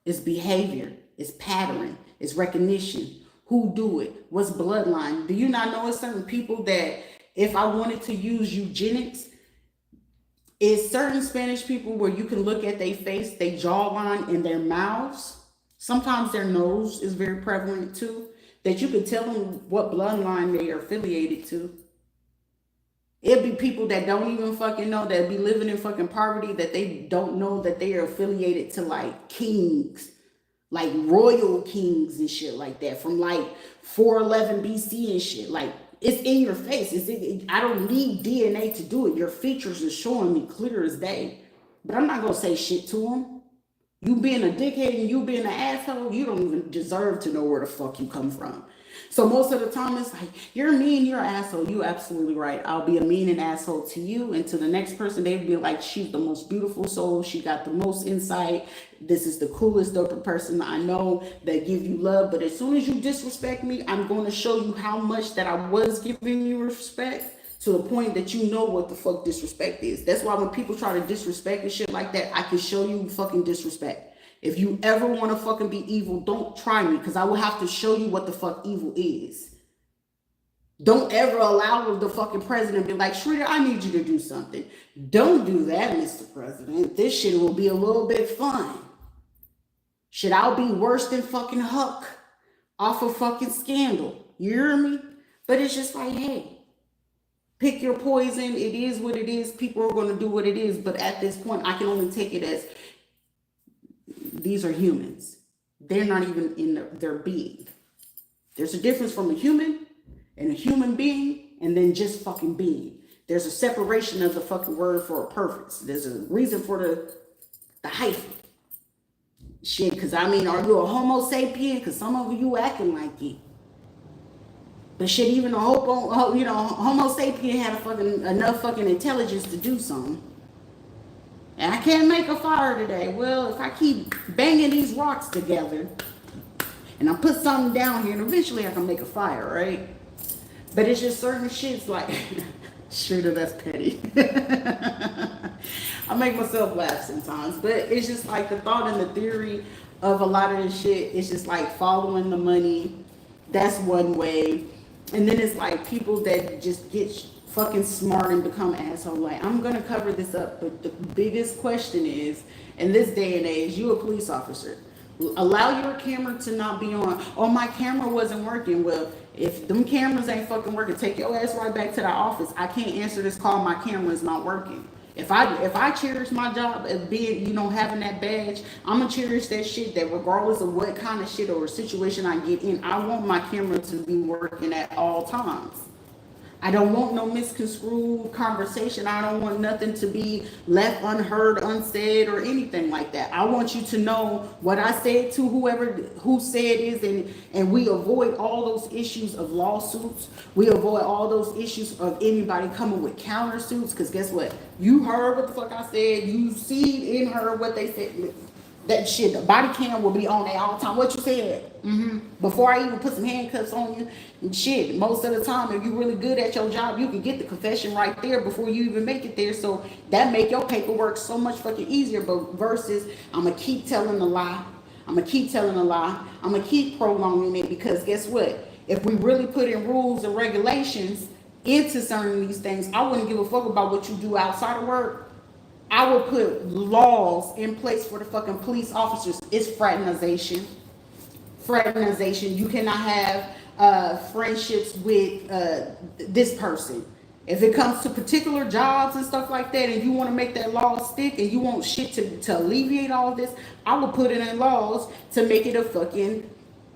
Speaker 1: It's behavior, it's pattern, it's recognition. Who do it? What's bloodline? Do you not know it's certain people that if I wanted to use eugenics, it's certain Spanish people where you can look at their face, their jawline, and their mouths. Sometimes their nose is very prevalent too, that you can tell them what bloodline they are affiliated to. It'd be people that don't even fucking know, that be living in fucking poverty, that they don't know that they are affiliated to like kings, like royal kings and shit like that from like 411 BC and shit. Like, it's in your face. I don't need DNA to do it. Your features are showing me clear as day. But I'm not going to say shit to them. You being a dickhead and you being an asshole, you don't even deserve to know where the fuck you come from. So most of the time it's like, you're mean, you're an asshole. You absolutely right. I'll be a mean and asshole to you. And to the next person, they'd be like, she's the most beautiful soul. She got the most insight. This is the coolest, dope person I know that give you love. But as soon as you disrespect me, I'm going to show you how much that I was giving you respect, to the point that you know what the fuck disrespect is. That's why when people try to disrespect and shit like that, I can show you fucking disrespect. If you ever want to fucking be evil, don't try me, because I will have to show you what the fuck evil is. Don't ever allow the fucking president to be like, Shrita, I need you to do something. Don't do that, Mr. President. This shit will be a little bit fun. Shit, I'll be worse than fucking Huck off of fucking Scandal. You hear me? But it's just like, hey, pick your poison. It is what it is. People are going to do what it is. But at this point, I can only take it as these are humans. They're not even in their being. There's a difference from a human and a human being and then just fucking being. There's a separation of the fucking word for a purpose. There's a reason for the hyphen. Shit, because I mean, are you a homo sapien? Because some of you acting like it. But shit, even a homo sapien had enough fucking intelligence to do something. And I can't make a fire today. Well, if I keep banging these rocks together and I put something down here, and eventually I can make a fire, right? But it's just certain shit's like, sure, that's petty. I make myself laugh sometimes, but it's just like the thought and the theory of a lot of this shit. It's just like following the money. That's one way. And then it's like people that just get fucking smart and become assholes. Like, I'm going to cover this up, but the biggest question is, in this day and age, you a police officer. Allow your camera to not be on. Oh, my camera wasn't working. Well, if them cameras ain't fucking working, take your ass right back to the office. I can't answer this call. My camera is not working. If I cherish my job as being, having that badge, I'm gonna cherish that shit, that regardless of what kind of shit or situation I get in, I want my camera to be working at all times. I don't want no misconstrued conversation. I don't want nothing to be left unheard, unsaid, or anything like that. I want you to know what I said to who said is, and we avoid all those issues of lawsuits. We avoid all those issues of anybody coming with countersuits, because guess what? You heard what the fuck I said. You see and heard what they said. That shit, the body cam will be on there all the time. What you said? Before I even put some handcuffs on you and shit. Most of the time, if you're really good at your job, you can get the confession right there before you even make it there. So that make your paperwork so much fucking easier. But versus, I'm gonna keep telling a lie. I'm gonna keep telling a lie. I'm gonna keep prolonging it, because guess what? If we really put in rules and regulations into certain these things, I wouldn't give a fuck about what you do outside of work. I would put laws in place for the fucking police officers. It's fraternization. Fraternization. You cannot have friendships with this person. If it comes to particular jobs and stuff like that, and you want to make that law stick, and you want shit to alleviate all of this, I would put it in laws to make it a fucking,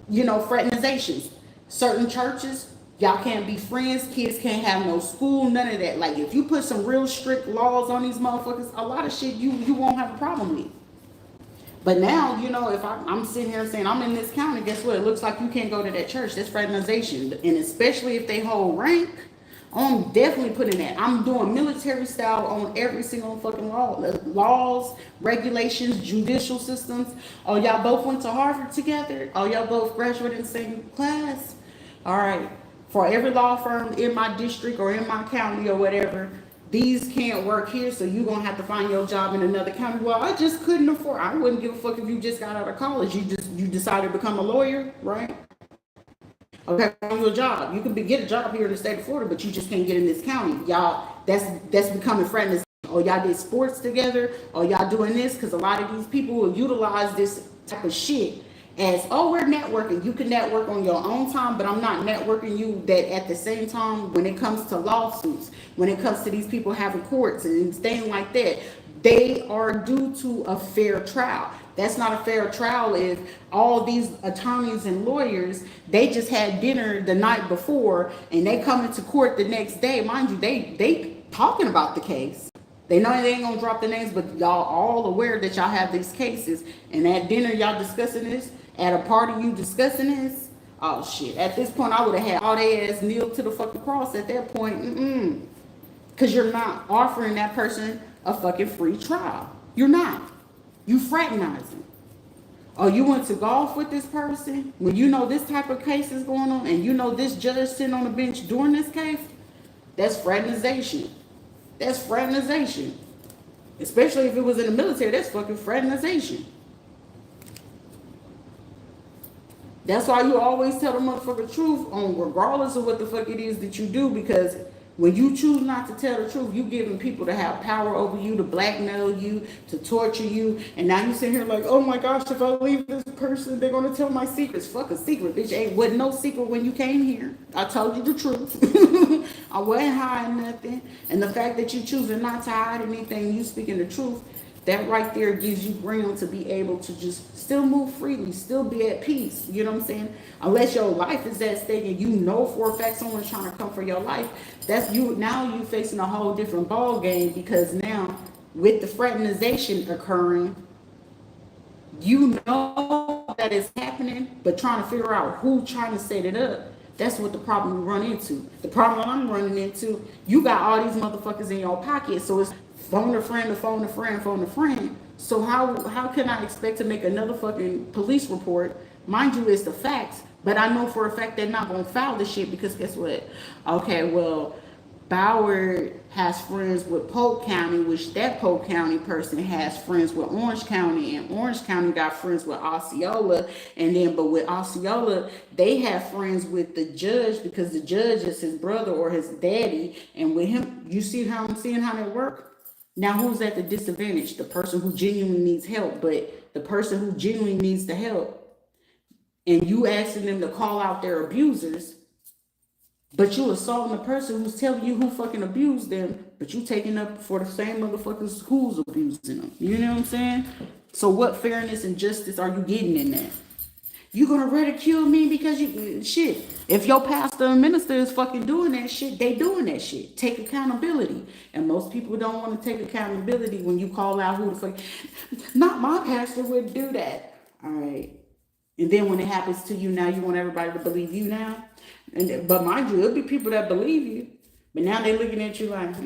Speaker 1: fraternizations. Certain churches, y'all can't be friends, kids can't have no school, none of that. Like, if you put some real strict laws on these motherfuckers, a lot of shit you won't have a problem with. But now, if I'm sitting here saying I'm in this county, guess what? It looks like you can't go to that church. That's fraternization. And especially if they hold rank, I'm definitely putting that. I'm doing military style on every single fucking law. Laws, regulations, judicial systems. Oh, y'all both went to Harvard together? Oh, y'all both graduated in the same class? All right. For every law firm in my district or in my county or whatever, these can't work here, so you're going to have to find your job in another county. Well, I just couldn't afford. I wouldn't give a fuck if you just got out of college. You decided to become a lawyer, right? Okay, find your job. You can get a job here in the state of Florida, but you just can't get in this county. Y'all, that's becoming friendly. Or y'all did sports together, or y'all doing this, because a lot of these people will utilize this type of shit as, oh, we're networking. You can network on your own time, but I'm not networking you that at the same time when it comes to lawsuits, when it comes to these people having courts and things like that, they are due to a fair trial. That's not a fair trial if all these attorneys and lawyers, they just had dinner the night before and they come into court the next day. Mind you, they talking about the case. They know they ain't gonna drop the names, but y'all all aware that y'all have these cases. And at dinner, y'all discussing this. At a party, you discussing this. Oh shit! At this point, I would have had all their ass kneel to the fucking cross. At that point, because you're not offering that person a fucking free trial. You're not. You fraternizing. Oh, you went to golf with this person when you know this type of case is going on, and you know this judge sitting on the bench during this case. That's fraternization. That's fraternization. Especially if it was in the military, that's fucking fraternization. That's why you always tell the motherfucker truth on regardless of what the fuck it is that you do, because when you choose not to tell the truth, you giving people to have power over you, to blackmail you, to torture you, and now you sitting here like, oh my gosh, if I leave this person, they're gonna tell my secrets. Fuck a secret, bitch. Wasn't no secret when you came here. I told you the truth. I wasn't hiding nothing. And the fact that you choosing not to hide anything, you speaking the truth, that right there gives you ground to be able to just still move freely, still be at peace. You know what I'm saying? Unless your life is at stake and you know for a fact someone's trying to come for your life, that's you. Now you facing a whole different ball game, because now with the fraternization occurring, you know that it's happening, but trying to figure out who trying to set it up. That's what the problem we run into. The problem I'm running into, you got all these motherfuckers in your pocket, so it's phone a friend to phone a friend, phone a friend. So how can I expect to make another fucking police report? Mind you, it's the facts, but I know for a fact they're not gonna file this shit, because guess what? Okay, well, Boward has friends with Polk County, which that Polk County person has friends with Orange County, and Orange County got friends with Osceola, and then but with Osceola, they have friends with the judge, because the judge is his brother or his daddy, and with him, you see how I'm seeing how they work? Now who's at the disadvantage? The person who genuinely needs help, but the person who genuinely needs the help, and you asking them to call out their abusers, but you assaulting the person who's telling you who fucking abused them, but you taking up for the same motherfuckers who's abusing them. You know what I'm saying? So what fairness and justice are you getting in that? You gonna ridicule me because you shit. If your pastor and minister is fucking doing that shit, they doing that shit. Take accountability. And most people don't want to take accountability when you call out who the fuck. Not my pastor would do that. All right. And then when it happens to you, now you want everybody to believe you now. But mind you, it'll be people that believe you, but now they're looking at you like,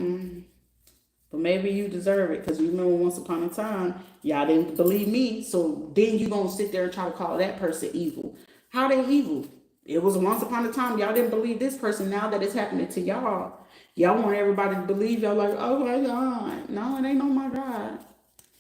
Speaker 1: but maybe you deserve it, because you remember once upon a time y'all didn't believe me, so then you gonna sit there and try to call that person evil. How they evil? It was once upon a time y'all didn't believe this person. Now that it's happening to y'all want everybody to believe y'all, like, oh my God. No, it ain't, oh my God.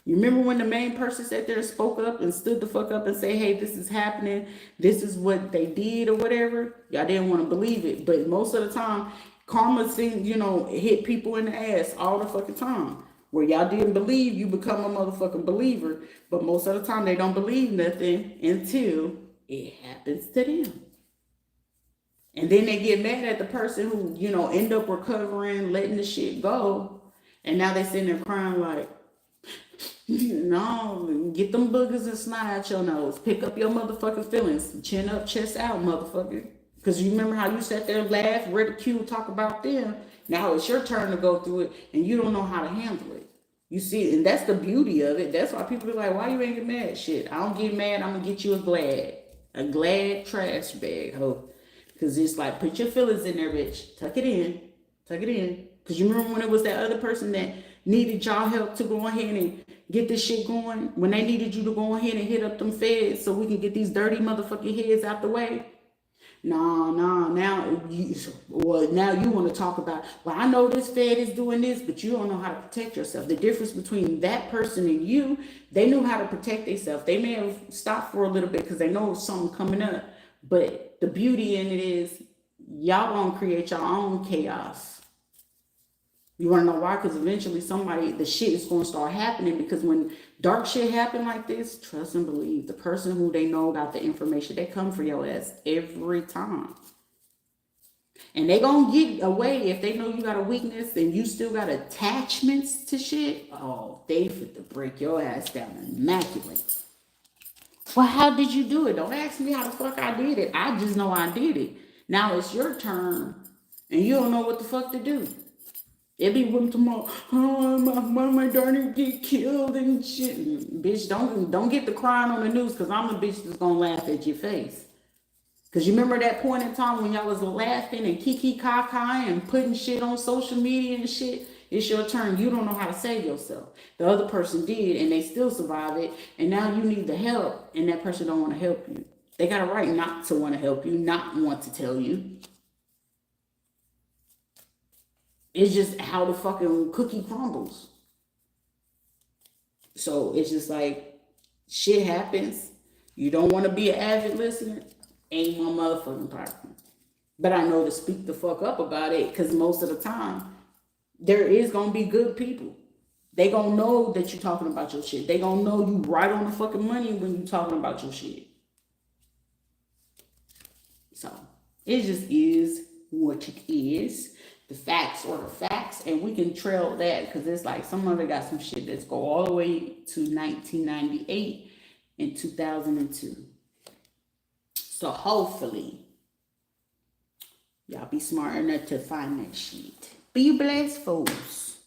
Speaker 1: You remember when the main person sat there and spoke up and stood the fuck up and say, hey, this is happening, this is what they did or whatever? Y'all didn't want to believe it. But most of the time, karma seems, hit people in the ass all the fucking time. Where y'all didn't believe, you become a motherfucking believer. But most of the time, they don't believe nothing until it happens to them. And then they get mad at the person who, end up recovering, letting the shit go. And now they sitting there crying like, no, get them boogers and snot out your nose. Pick up your motherfucking feelings. Chin up, chest out, motherfucker. Because you remember how you sat there and laugh, ridicule, talk about them. Now it's your turn to go through it, and you don't know how to handle it. You see, and that's the beauty of it. That's why people be like, why you ain't get mad? Shit, I don't get mad. I'm going to get you a glad trash bag, ho. Because it's like, put your feelings in there, bitch. Tuck it in. Because you remember when it was that other person that needed y'all help to go ahead and get this shit going, when they needed you to go ahead and hit up them feds so we can get these dirty motherfucking heads out the way? No, now you want to talk about, well, I know this fed is doing this, but you don't know how to protect yourself. The difference between that person and you, they knew how to protect themselves. They may have stopped for a little bit because they know something coming up, but the beauty in it is y'all gonna create your own chaos. You want to know why? Because eventually the shit is going to start happening, because when dark shit happen like this, trust and believe, the person who they know got the information, they come for your ass every time. And they going to get away if they know you got a weakness and you still got attachments to shit. Oh, they fit to break your ass down immaculate. Well, how did you do it? Don't ask me how the fuck I did it. I just know I did it. Now it's your turn and you don't know what the fuck to do. It be with tomorrow, my daughter get killed and shit. Bitch, don't get the crying on the news, because I'm the bitch that's gonna laugh at your face. Because you remember that point in time when y'all was laughing and kiki-kaka and putting shit on social media and shit? It's your turn. You don't know how to save yourself. The other person did, and they still survive it, and now you need the help, and that person don't want to help you. They got a right not to want to help you, not want to tell you. It's just how the fucking cookie crumbles. So it's just like, shit happens. You don't want to be an avid listener. Ain't my motherfucking problem. But I know to speak the fuck up about it, because most of the time, there is going to be good people. They going to know that you're talking about your shit. They going to know you right on the fucking money when you talking about your shit. So, it just is what it is. the facts or the facts, and we can trail that because it's like some of it got some shit that's go all the way to 1998 and 2002. So hopefully y'all be smart enough to find that shit. Be blessed, fools.